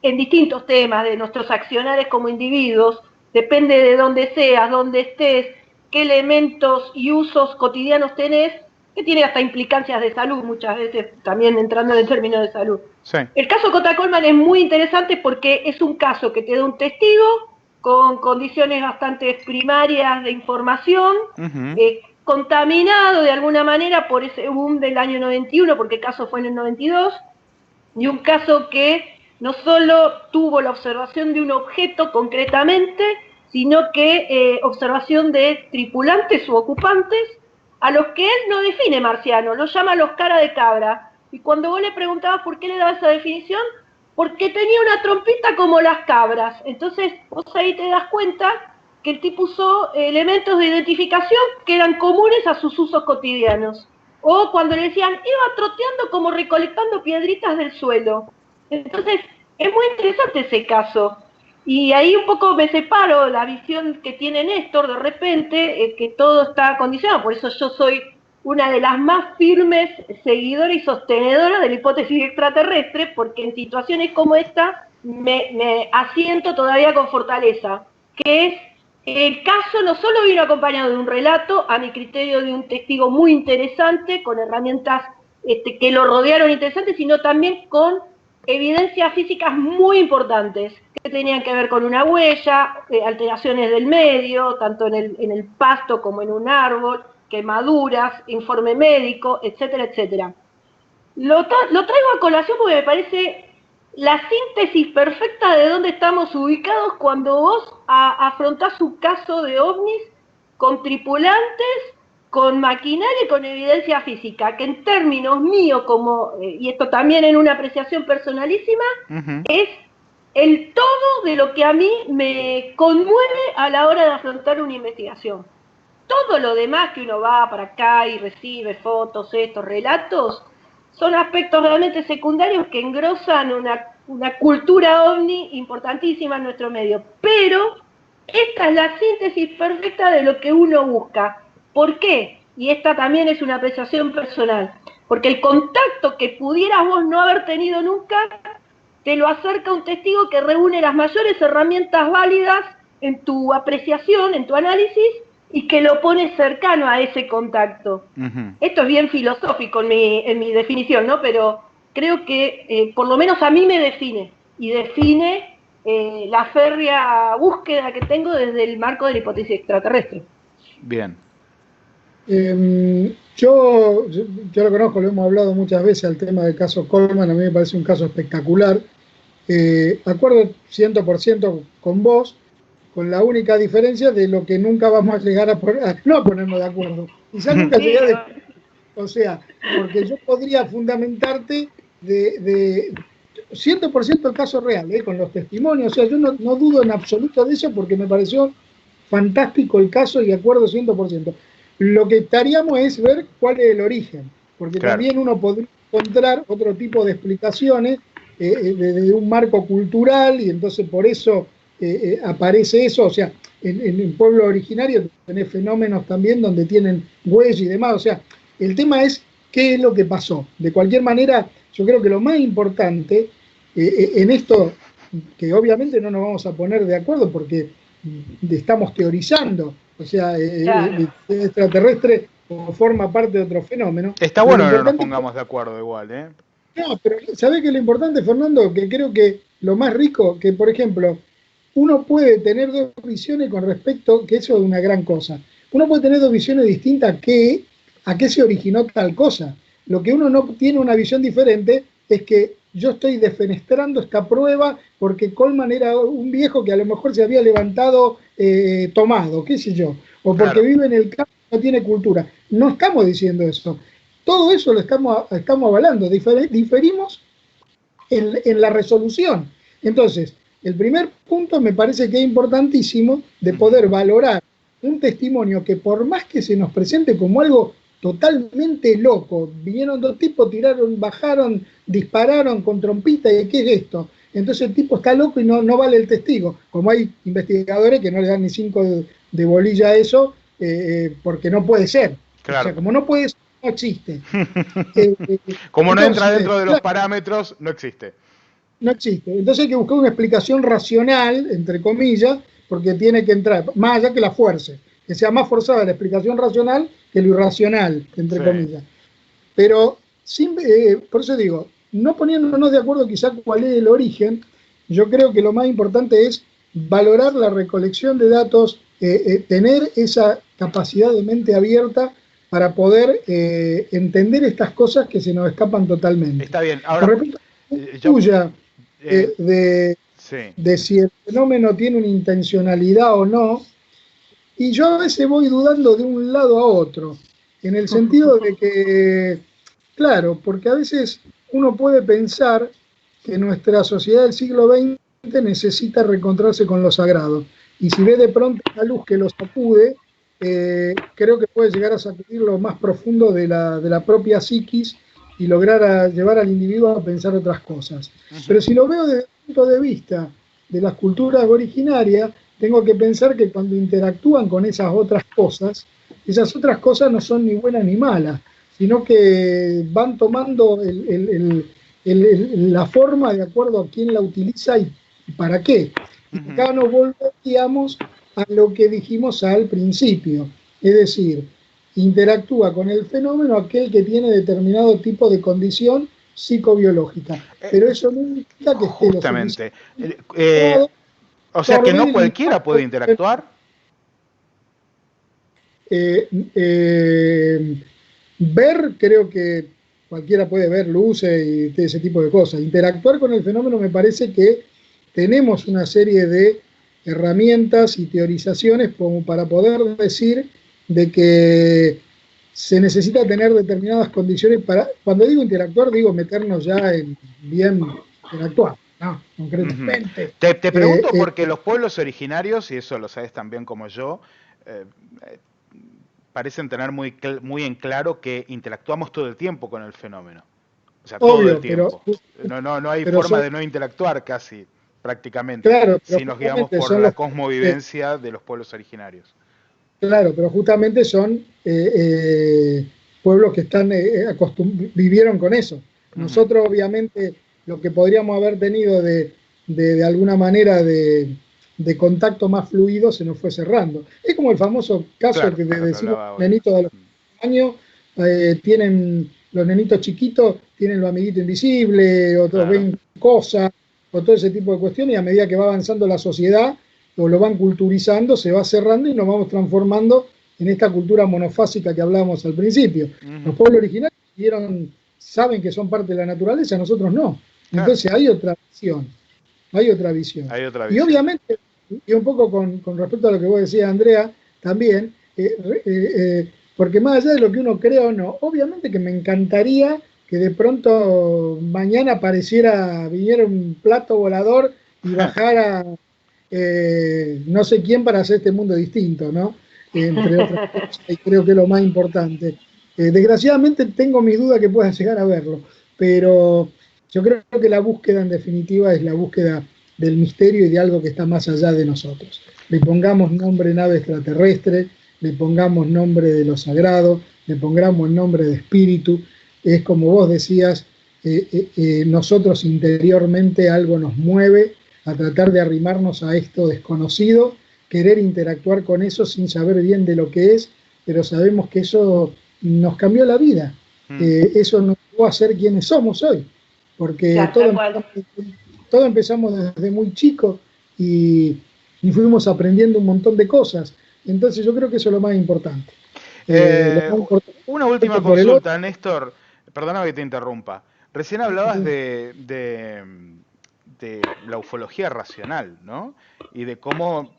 en distintos temas de nuestros accionares como individuos. Depende de dónde seas, dónde estés, qué elementos y usos cotidianos tenés, que tiene hasta implicancias de salud, muchas veces también entrando en el término de salud. Sí. El caso Cota Coleman es muy interesante porque es un caso que te da un testigo con condiciones bastante primarias de información, contaminado de alguna manera por ese boom del año 91, porque el caso fue en el 92, y un caso que no solo tuvo la observación de un objeto concretamente, sino que observación de tripulantes u ocupantes, a los que él no define marciano, los llama los cara de cabra. Y cuando vos le preguntabas por qué le daba esa definición, porque tenía una trompita como las cabras. Entonces vos ahí te das cuenta que el tipo usó elementos de identificación que eran comunes a sus usos cotidianos. O cuando le decían, iba troteando como recolectando piedritas del suelo. Entonces, es muy interesante ese caso. Y ahí un poco me separo la visión que tiene Néstor de repente, que todo está condicionado. Por eso yo soy una de las más firmes seguidoras y sostenedoras de la hipótesis extraterrestre, porque en situaciones como esta me asiento todavía con fortaleza, que es el caso no solo vino acompañado de un relato, a mi criterio de un testigo muy interesante, con herramientas que lo rodearon interesantes, sino también con evidencias físicas muy importantes que tenían que ver con una huella, alteraciones del medio, tanto en el pasto como en un árbol, quemaduras, informe médico, etcétera, etcétera. Lo traigo a colación porque me parece la síntesis perfecta de dónde estamos ubicados cuando vos afrontás un caso de ovnis con tripulantes, con maquinaria y con evidencia física, que en términos míos, y esto también en una apreciación personalísima, es el todo de lo que a mí me conmueve a la hora de afrontar una investigación. Todo lo demás que uno va para acá y recibe fotos, estos relatos, son aspectos realmente secundarios que engrosan una cultura ovni importantísima en nuestro medio. Pero esta es la síntesis perfecta de lo que uno busca. ¿Por qué? Y esta también es una apreciación personal. Porque el contacto que pudieras vos no haber tenido nunca, te lo acerca un testigo que reúne las mayores herramientas válidas en tu apreciación, en tu análisis, y que lo pone cercano a ese contacto. Esto es bien filosófico en mi definición, ¿no? Pero creo que por lo menos a mí me define, y define la férrea búsqueda que tengo desde el marco de la hipótesis extraterrestre. Bien. Yo lo conozco, lo hemos hablado muchas veces, el tema del caso Coleman. A mí me parece un caso espectacular. Acuerdo 100% con vos, con la única diferencia de lo que nunca vamos a llegar a ponernos de acuerdo. Quizás nunca llegué o sea, porque yo podría fundamentarte de 100% el caso real, con los testimonios. O sea, yo no dudo en absoluto de eso porque me pareció fantástico el caso y acuerdo 100%. Lo que estaríamos es ver cuál es el origen, porque también uno podría encontrar otro tipo de explicaciones de un marco cultural, y entonces por eso aparece eso. O sea, en el pueblo originario tenés fenómenos también donde tienen huellas y demás. O sea, el tema es qué es lo que pasó. De cualquier manera, yo creo que lo más importante en esto, que obviamente no nos vamos a poner de acuerdo porque estamos teorizando, o sea, el extraterrestre forma parte de otro fenómeno. Está bueno que no nos pongamos de acuerdo igual, ¿eh? No, pero ¿sabés qué es lo importante, Fernando? Que creo que lo más rico, que por ejemplo, uno puede tener dos visiones con respecto, que eso es una gran cosa. Uno puede tener dos visiones distintas a qué se originó tal cosa. Lo que uno no tiene una visión diferente es que yo estoy defenestrando esta prueba porque Coleman era un viejo que a lo mejor se había levantado tomado, qué sé yo, o porque vive en el campo y no tiene cultura. No estamos diciendo eso. Todo eso lo estamos avalando. Diferimos en la resolución. Entonces, el primer punto me parece que es importantísimo de poder valorar un testimonio que, por más que se nos presente como algo totalmente loco, vinieron dos tipos, tiraron, bajaron, dispararon con trompita, y ¿qué es esto? Entonces el tipo está loco y no vale el testigo. Como hay investigadores que no le dan ni 5 de bolilla a eso, porque no puede ser. Claro. O sea, como no puede ser, no existe. Como entonces, no entra dentro de los parámetros, no existe. No existe. Entonces hay que buscar una explicación racional, entre comillas, porque tiene que entrar, más allá que la fuerza, que sea más forzada la explicación racional que lo irracional, entre comillas. Pero, por eso digo, no poniéndonos de acuerdo quizá cuál es el origen, yo creo que lo más importante es valorar la recolección de datos, tener esa capacidad de mente abierta para poder entender estas cosas que se nos escapan totalmente. Está bien. Ahora, con respecto a tuya, de si el fenómeno tiene una intencionalidad o no, y yo a veces voy dudando de un lado a otro, en el sentido de que, claro, porque a veces uno puede pensar que nuestra sociedad del siglo XX necesita reencontrarse con lo sagrado, y si ve de pronto una luz que lo sacude, creo que puede llegar a sacudir lo más profundo de la propia psiquis y lograr llevar al individuo a pensar otras cosas. Pero si lo veo desde el punto de vista de las culturas originarias, tengo que pensar que cuando interactúan con esas otras cosas no son ni buenas ni malas, sino que van tomando la forma de acuerdo a quién la utiliza y para qué. Y acá nos volveríamos a lo que dijimos al principio, es decir, interactúa con el fenómeno aquel que tiene determinado tipo de condición psicobiológica. Pero eso no implica que esté justamente. O sea que no cualquiera puede interactuar. Ver, creo que cualquiera puede ver luces y ese tipo de cosas. Interactuar con el fenómeno me parece que tenemos una serie de herramientas y teorizaciones como para poder decir de que se necesita tener determinadas condiciones para, cuando digo interactuar, digo meternos ya en bien interactuar, ¿no? Concretamente. Te pregunto porque los pueblos originarios, y eso lo sabes tan bien como yo, parecen tener muy en claro que interactuamos todo el tiempo con el fenómeno. O sea, todo el tiempo. No hay forma de no interactuar casi, prácticamente, claro, si nos guiamos por la cosmovivencia de los pueblos originarios. Claro, pero justamente son pueblos que están vivieron con eso. Nosotros, obviamente, lo que podríamos haber tenido de alguna manera de contacto más fluido se nos fue cerrando. Es como el famoso caso de decir los nenitos de los años tienen, los nenitos chiquitos tienen los amiguitos invisibles, otros ven cosas, o todo ese tipo de cuestiones, y a medida que va avanzando la sociedad, o lo van culturizando, se va cerrando y nos vamos transformando en esta cultura monofásica que hablábamos al principio. Los pueblos originarios saben que son parte de la naturaleza, nosotros no. Entonces hay otra visión. Y obviamente, y un poco con respecto a lo que vos decías, Andrea, también, porque más allá de lo que uno crea o no, obviamente que me encantaría que de pronto mañana viniera un plato volador y bajara no sé quién para hacer este mundo distinto, ¿no? Entre otras cosas, y creo que es lo más importante. Desgraciadamente tengo mis dudas que pueda llegar a verlo, pero yo creo que la búsqueda en definitiva es la búsqueda del misterio y de algo que está más allá de nosotros. Le pongamos nombre nave extraterrestre, le pongamos nombre de lo sagrado, le pongamos el nombre de espíritu, es como vos decías, nosotros interiormente algo nos mueve a tratar de arrimarnos a esto desconocido, querer interactuar con eso sin saber bien de lo que es, pero sabemos que eso nos cambió la vida, eso nos llevó a ser quienes somos hoy, porque todo empezamos desde muy chico y fuimos aprendiendo un montón de cosas, entonces yo creo que eso es lo más importante. Una última consulta, Néstor, perdona que te interrumpa, recién hablabas de la ufología racional, ¿no? Y de cómo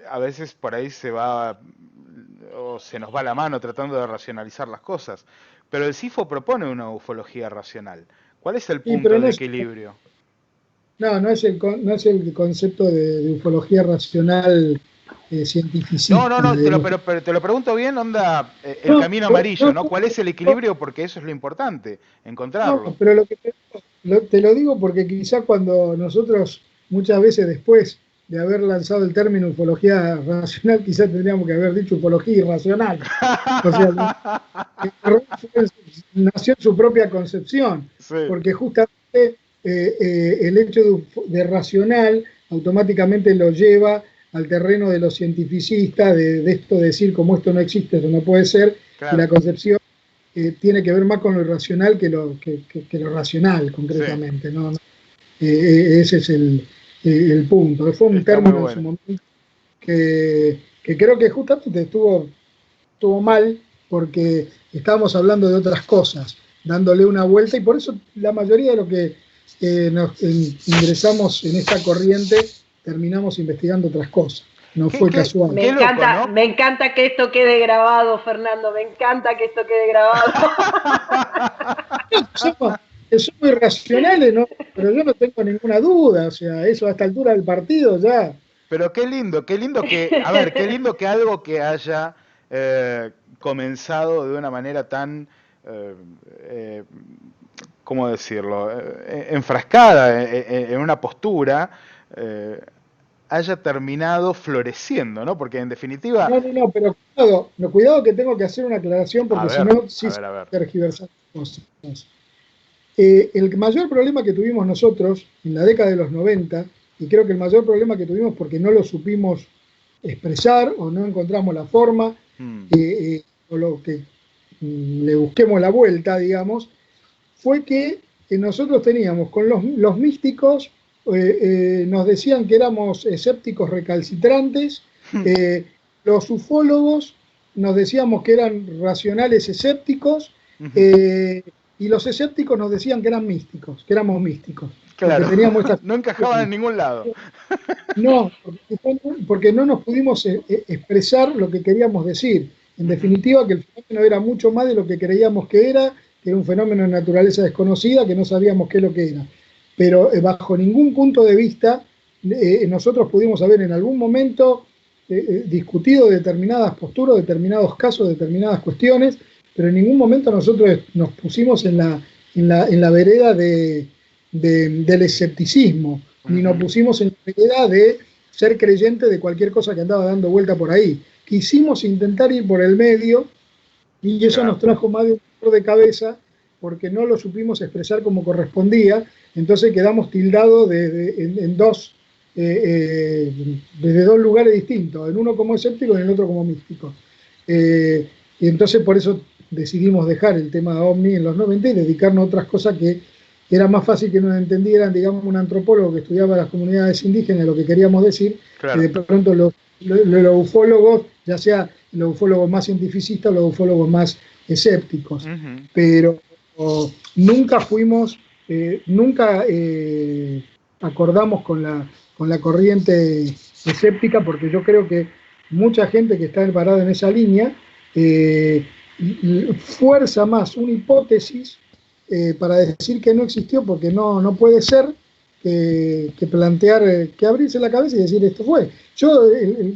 a veces por ahí se nos va la mano tratando de racionalizar las cosas. Pero el CIFO propone una ufología racional. ¿Cuál es el punto de equilibrio? No es el concepto de ufología racional científica. No, pero te lo pregunto bien, el camino amarillo, ¿no? ¿Cuál es el equilibrio? Porque eso es lo importante, encontrarlo. No, pero te lo digo porque quizá cuando nosotros, muchas veces después de haber lanzado el término ufología racional, quizá tendríamos que haber dicho ufología irracional. O sea, nació en su propia concepción, porque justamente el hecho de racional automáticamente lo lleva al terreno de los cientificistas, de esto de decir como esto no existe, esto no puede ser, y la concepción tiene que ver más con lo irracional que lo racional, concretamente. ¿No? Ese es el punto. Fue un término en su momento que creo que justamente estuvo mal, porque estábamos hablando de otras cosas, dándole una vuelta, y por eso la mayoría de lo que nos ingresamos en esta corriente terminamos investigando otras cosas. No fue casual. Me encanta que esto quede grabado, Fernando. Me encanta que esto quede grabado. Somos irracionales, ¿no? Pero yo no tengo ninguna duda. O sea, eso a esta altura del partido ya. Pero qué lindo que algo que haya comenzado de una manera tan, ¿cómo decirlo? Enfrascada en una postura. Haya terminado floreciendo, ¿no? Porque en definitiva... No, pero cuidado que tengo que hacer una aclaración, porque si no, sí se tergiversan cosas. El mayor problema que tuvimos nosotros en la década de los 90, y creo que el mayor problema que tuvimos porque no lo supimos expresar o no encontramos la forma, o lo que le busquemos la vuelta, digamos, fue que nosotros teníamos con los místicos, nos decían que éramos escépticos recalcitrantes, los ufólogos nos decíamos que eran racionales escépticos, y los escépticos nos decían que eran místicos, que éramos místicos. Claro, no encajaban en ningún lado. No, porque no nos pudimos expresar lo que queríamos decir. En definitiva, que el fenómeno era mucho más de lo que creíamos que era un fenómeno de naturaleza desconocida, que no sabíamos qué es lo que era. Pero bajo ningún punto de vista nosotros pudimos haber en algún momento discutido determinadas posturas, determinados casos, determinadas cuestiones, pero en ningún momento nosotros nos pusimos en la vereda del escepticismo, ni nos pusimos en la vereda de ser creyentes de cualquier cosa que andaba dando vuelta por ahí. Quisimos intentar ir por el medio, y eso nos trajo más de un dolor de cabeza, porque no lo supimos expresar como correspondía. Entonces quedamos tildados desde dos lugares distintos, en uno como escéptico y en el otro como místico. Y entonces por eso decidimos dejar el tema OVNI en los 90 y dedicarnos a otras cosas que era más fácil que nos entendieran, digamos, un antropólogo que estudiaba las comunidades indígenas, lo que queríamos decir, que de pronto los ufólogos, ya sea los ufólogos más cientificistas o los ufólogos más escépticos. Pero nunca fuimos, nunca acordamos con la corriente escéptica, porque yo creo que mucha gente que está parada en esa línea fuerza más una hipótesis para decir que no existió, porque no puede ser, que plantear, que abrirse la cabeza y decir esto fue. Yo,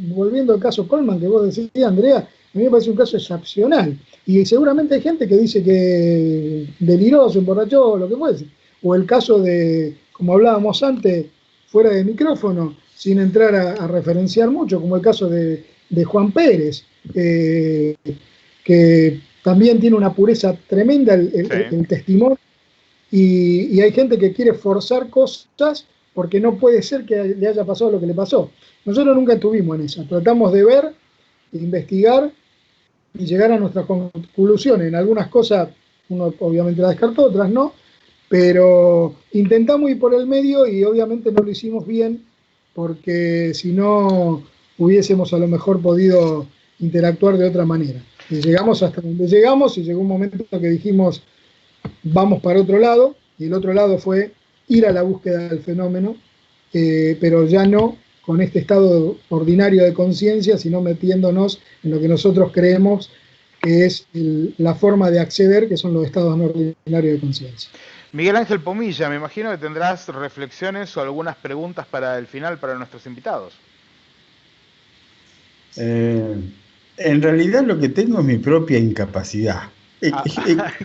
volviendo al caso Coleman que vos decías, Andrea, a mí me parece un caso excepcional, y seguramente hay gente que dice que deliró, se emborrachó, lo que fuese, o el caso de, como hablábamos antes, fuera de micrófono, sin entrar a referenciar mucho, como el caso de Juan Pérez, que también tiene una pureza tremenda el testimonio, y hay gente que quiere forzar cosas porque no puede ser que le haya pasado lo que le pasó. Nosotros nunca estuvimos en eso, tratamos de ver, investigar y llegar a nuestras conclusiones. En algunas cosas uno obviamente la descartó, otras no, pero intentamos ir por el medio y obviamente no lo hicimos bien, porque si no hubiésemos a lo mejor podido interactuar de otra manera. Y llegamos hasta donde llegamos, y llegó un momento que dijimos vamos para otro lado, y el otro lado fue ir a la búsqueda del fenómeno, pero ya no con este estado ordinario de conciencia, sino metiéndonos en lo que nosotros creemos que es la forma de acceder, que son los estados no ordinarios de conciencia. Miguel Ángel Pomilla, me imagino que tendrás reflexiones o algunas preguntas para el final para nuestros invitados. En realidad lo que tengo es mi propia incapacidad.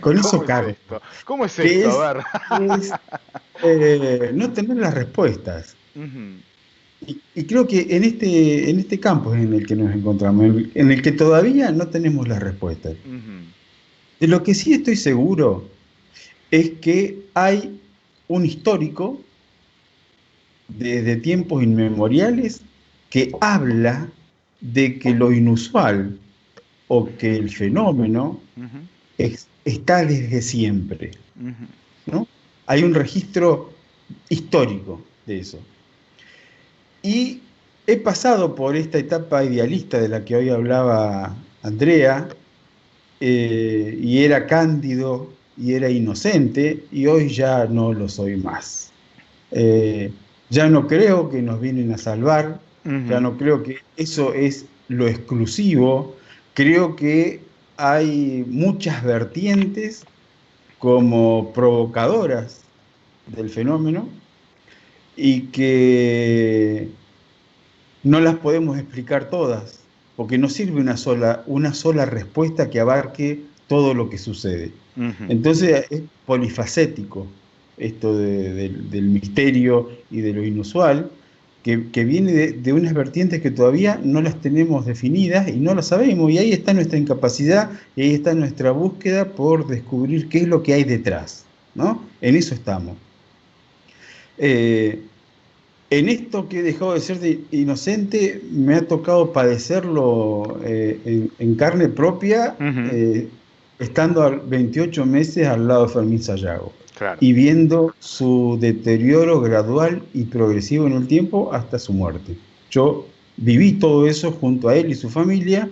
Con eso cabe. ¿Cómo es esto? A ver. No tener las respuestas. Y creo que en este campo es en el que nos encontramos, en el que todavía no tenemos las respuestas. De lo que sí estoy seguro es que hay un histórico desde tiempos inmemoriales que habla de que lo inusual o que el fenómeno está desde siempre, ¿no? Hay un registro histórico de eso. Y he pasado por esta etapa idealista de la que hoy hablaba Andrea, y era cándido y era inocente, y hoy ya no lo soy más. Ya no creo que nos vienen a salvar, ya no creo que eso es lo exclusivo. Creo que hay muchas vertientes como provocadoras del fenómeno y que no las podemos explicar todas, porque no sirve una sola respuesta que abarque todo lo que sucede. Entonces es polifacético esto del misterio y de lo inusual, que viene de unas vertientes que todavía no las tenemos definidas y no las sabemos, y ahí está nuestra incapacidad y ahí está nuestra búsqueda por descubrir qué es lo que hay detrás, ¿no? En eso estamos. En esto que he dejado de ser inocente me ha tocado padecerlo en carne propia, estando 28 meses al lado de Fermín Sayago. Claro. Y viendo su deterioro gradual y progresivo en el tiempo hasta su muerte. Yo viví todo eso junto a él y su familia,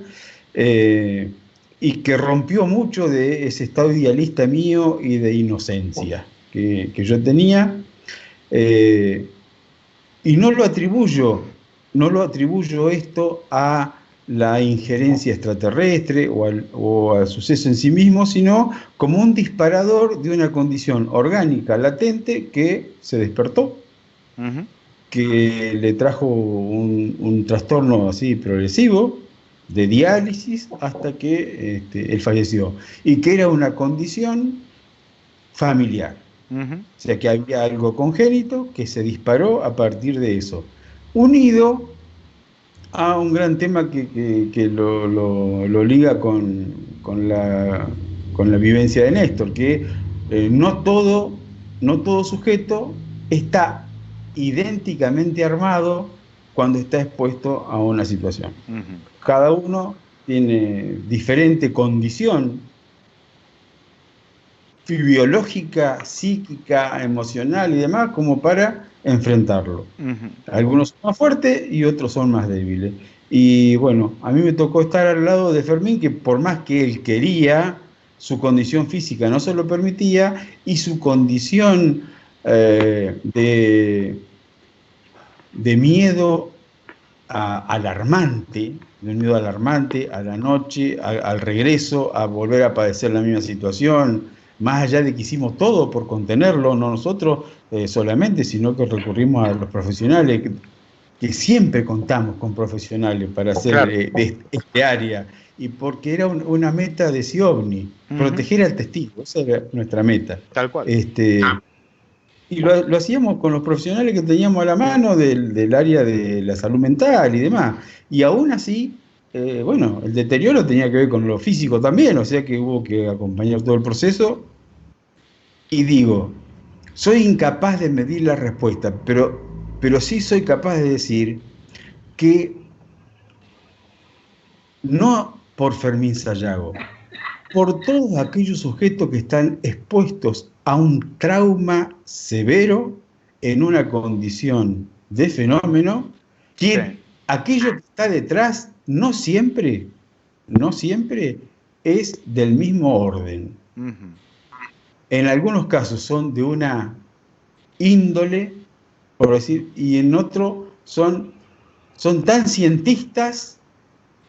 y que rompió mucho de ese estado idealista mío y de inocencia que yo tenía, y no lo atribuyo esto a la injerencia extraterrestre o al suceso en sí mismo, sino como un disparador de una condición orgánica latente que se despertó, que le trajo un trastorno así progresivo de diálisis hasta que él falleció, y que era una condición familiar. O sea que había algo congénito que se disparó a partir de eso, unido a un gran tema que lo liga con la vivencia de Néstor, que no todo sujeto está idénticamente armado cuando está expuesto a una situación. Cada uno tiene diferente condición biológica, psíquica, emocional y demás como para enfrentarlo. Algunos son más fuertes y otros son más débiles. Y bueno, a mí me tocó estar al lado de Fermín, que por más que él quería, su condición física no se lo permitía, y su condición de miedo alarmante, de un miedo alarmante a la noche, al regreso, a volver a padecer la misma situación, más allá de que hicimos todo por contenerlo, no nosotros solamente, sino que recurrimos a los profesionales, que siempre contamos con profesionales para hacer de este área, y porque era una meta de Sciovni, proteger al testigo, esa era nuestra meta. Tal cual. Y lo hacíamos con los profesionales que teníamos a la mano del área de la salud mental y demás. Y aún así, bueno, el deterioro tenía que ver con lo físico también, o sea que hubo que acompañar todo el proceso. Y digo, soy incapaz de medir la respuesta, pero sí soy capaz de decir que no por Fermín Sayago, por todos aquellos sujetos que están expuestos a un trauma severo en una condición de fenómeno, que aquello que está detrás no siempre es del mismo orden. En algunos casos son de una índole, por decir, y en otro son tan cientistas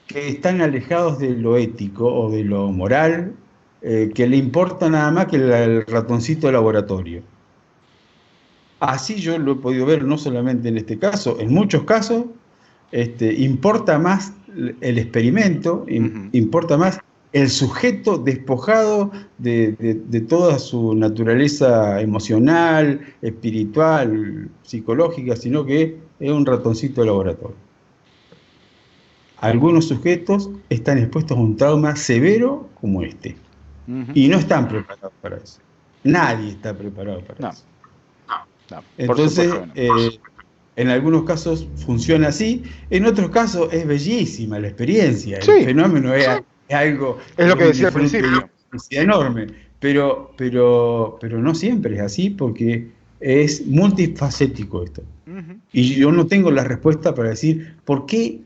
que están alejados de lo ético o de lo moral, que le importa nada más que el ratoncito de laboratorio. Así yo lo he podido ver no solamente en este caso, en muchos casos, importa más el experimento, importa más el sujeto despojado de toda su naturaleza emocional, espiritual, psicológica, sino que es un ratoncito de laboratorio. Algunos sujetos están expuestos a un trauma severo como este, y no están preparados para eso. Nadie está preparado para eso. No, entonces, en algunos casos funciona así, en otros casos es bellísima la experiencia, el fenómeno es algo... Es lo que decía al principio. Enorme, pero no siempre es así, porque es multifacético esto. Y yo no tengo la respuesta para decir ¿por qué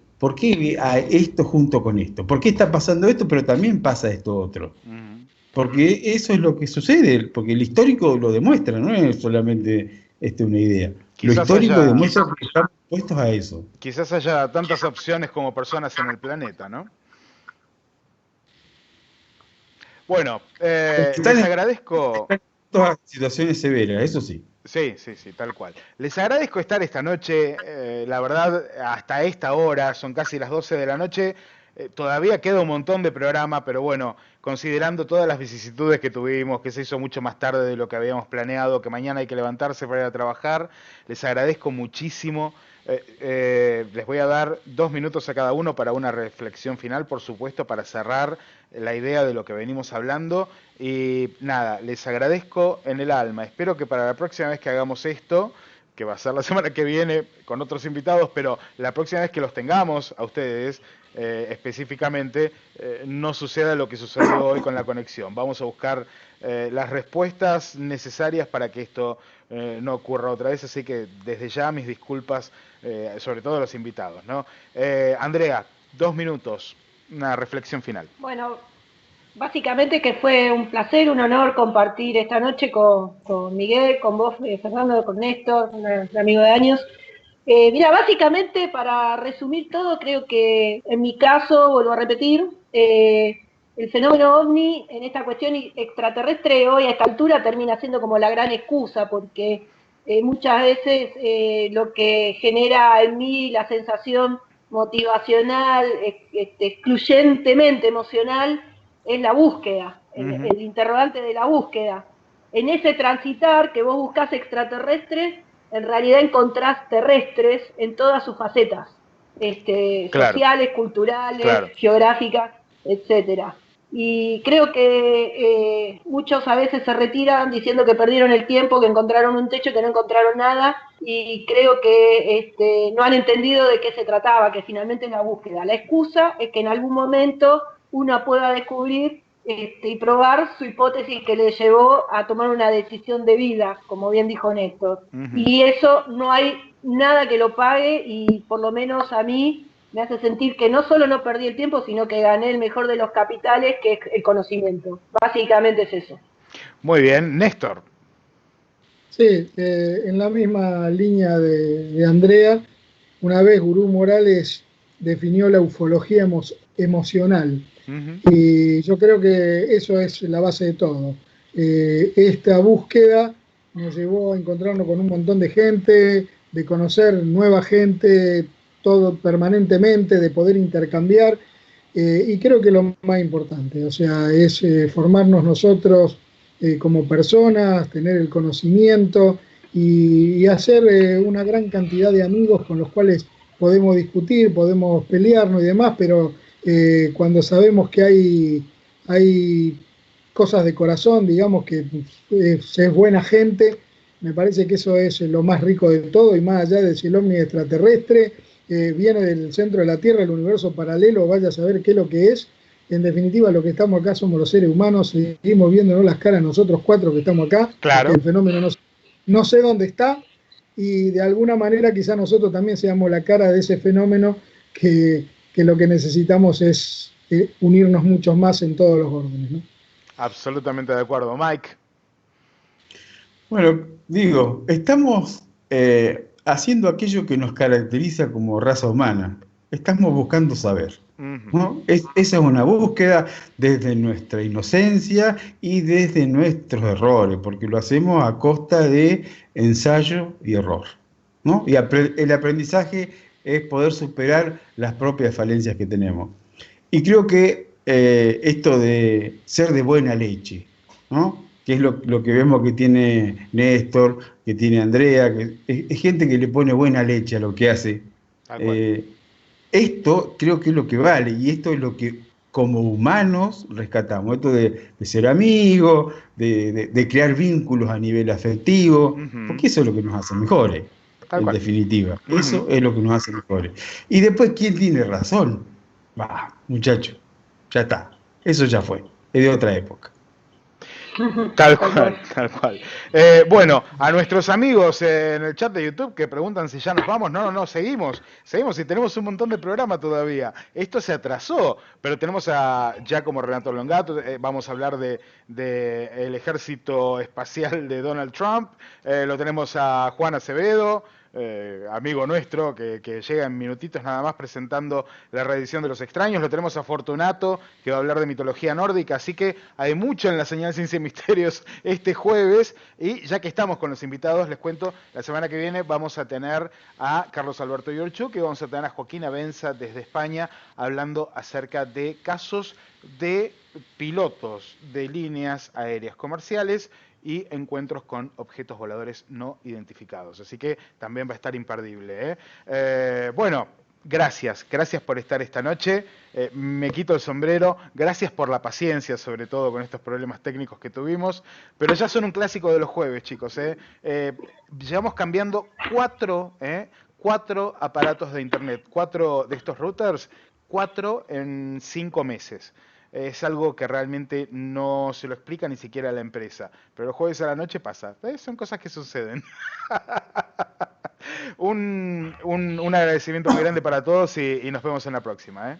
esto junto con esto? ¿Por qué está pasando esto, pero también pasa esto otro? Porque eso es lo que sucede, porque el histórico lo demuestra, no es solamente una idea. Lo histórico demuestra que estamos puestos a eso. Quizás haya tantas opciones como personas en el planeta, ¿no? Bueno, les agradezco... Todas situaciones severas, eso sí. Sí, tal cual. Les agradezco estar esta noche, la verdad, hasta esta hora, son casi las 12 de la noche, todavía queda un montón de programa, pero bueno, considerando todas las vicisitudes que tuvimos, que se hizo mucho más tarde de lo que habíamos planeado, que mañana hay que levantarse para ir a trabajar, les agradezco muchísimo. Les voy a dar 2 minutos a cada uno para una reflexión final, por supuesto, para cerrar la idea de lo que venimos hablando. Y nada, les agradezco en el alma. Espero que para la próxima vez que hagamos esto que va a ser la semana que viene con otros invitados, pero la próxima vez que los tengamos a ustedes específicamente, no suceda lo que sucedió hoy con la conexión. Vamos a buscar las respuestas necesarias para que esto no ocurra otra vez, así que desde ya mis disculpas, sobre todo a los invitados, ¿no? Andrea, 2 minutos, una reflexión final. Bueno, básicamente que fue un placer, un honor compartir esta noche con Miguel, con vos, Fernando, con Néstor, un amigo de años. Mira, básicamente para resumir todo, creo que en mi caso, vuelvo a repetir, el fenómeno ovni en esta cuestión extraterrestre hoy a esta altura termina siendo como la gran excusa, porque muchas veces lo que genera en mí la sensación motivacional, excluyentemente emocional, es la búsqueda, el interrogante de la búsqueda. En ese transitar que vos buscás extraterrestres, en realidad encontrás terrestres en todas sus facetas, claro, sociales, culturales, claro, geográficas, etcétera. Y creo que muchos a veces se retiran diciendo que perdieron el tiempo, que encontraron un techo, que no encontraron nada, y creo que no han entendido de qué se trataba, que finalmente es la búsqueda. La excusa es que en algún momento uno pueda descubrir y probar su hipótesis que le llevó a tomar una decisión de vida, como bien dijo Néstor. Y eso no hay nada que lo pague, y por lo menos a mí me hace sentir que no solo no perdí el tiempo, sino que gané el mejor de los capitales, que es el conocimiento. Básicamente es eso. Muy bien, Néstor. Sí, en la misma línea de Andrea, una vez Gurú Morales definió la ufología emocional. Y yo creo que eso es la base de todo. Esta búsqueda nos llevó a encontrarnos con un montón de gente, de conocer nueva gente, todo permanentemente, de poder intercambiar, y creo que lo más importante, o sea, es formarnos nosotros como personas, tener el conocimiento y hacer una gran cantidad de amigos con los cuales podemos discutir, podemos pelearnos y demás, pero cuando sabemos que hay cosas de corazón, digamos que es buena gente, me parece que eso es lo más rico de todo, y más allá de si el ovni extraterrestre viene del centro de la Tierra, el universo paralelo, vaya a saber qué es lo que es. En definitiva, lo que estamos acá somos los seres humanos, seguimos viéndonos las caras nosotros 4 que estamos acá, claro. El fenómeno no sé dónde está, y de alguna manera quizá nosotros también seamos la cara de ese fenómeno, que lo que necesitamos es unirnos mucho más en todos los órdenes, ¿no? Absolutamente de acuerdo. Mike. Bueno, digo, estamos haciendo aquello que nos caracteriza como raza humana. Estamos buscando saber, ¿no? Esa es una búsqueda desde nuestra inocencia y desde nuestros errores, porque lo hacemos a costa de ensayo y error, ¿no? Y el aprendizaje es poder superar las propias falencias que tenemos. Y creo que esto de ser de buena leche, ¿no?, que es lo que vemos que tiene Néstor, que tiene Andrea, que es gente que le pone buena leche a lo que hace. Esto creo que es lo que vale, y esto es lo que como humanos rescatamos, esto de ser amigos, de crear vínculos a nivel afectivo, porque eso es lo que nos hace mejores, en definitiva. Eso es lo que nos hace mejores. Y después, ¿quién tiene razón? Muchacho, ya está, eso ya fue, es de otra época. Tal cual, tal cual. Bueno, a nuestros amigos en el chat de YouTube que preguntan si ya nos vamos, no, seguimos y tenemos un montón de programa todavía. Esto se atrasó, pero tenemos a Giacomo Renato Longato, vamos a hablar de el ejército espacial de Donald Trump, lo tenemos a Juan Acevedo, amigo nuestro, que llega en minutitos nada más presentando la reedición de Los Extraños. Lo tenemos a Fortunato, que va a hablar de mitología nórdica, así que hay mucho en la señal Ciencia y Misterios este jueves. Y ya que estamos con los invitados, les cuento, la semana que viene vamos a tener a Carlos Alberto Yorchuk, y vamos a tener a Joaquín Abenza desde España, hablando acerca de casos de pilotos de líneas aéreas comerciales y encuentros con objetos voladores no identificados. Así que también va a estar imperdible, ¿eh? Bueno, Gracias por estar esta noche. Me quito el sombrero. Gracias por la paciencia, sobre todo con estos problemas técnicos que tuvimos. Pero ya son un clásico de los jueves, chicos. Llevamos cambiando cuatro aparatos de internet, 4 de estos routers, 4 en 5 meses. Es algo que realmente no se lo explica ni siquiera a la empresa. Pero los jueves a la noche pasa. Son cosas que suceden. Un agradecimiento muy grande para todos y nos vemos en la próxima.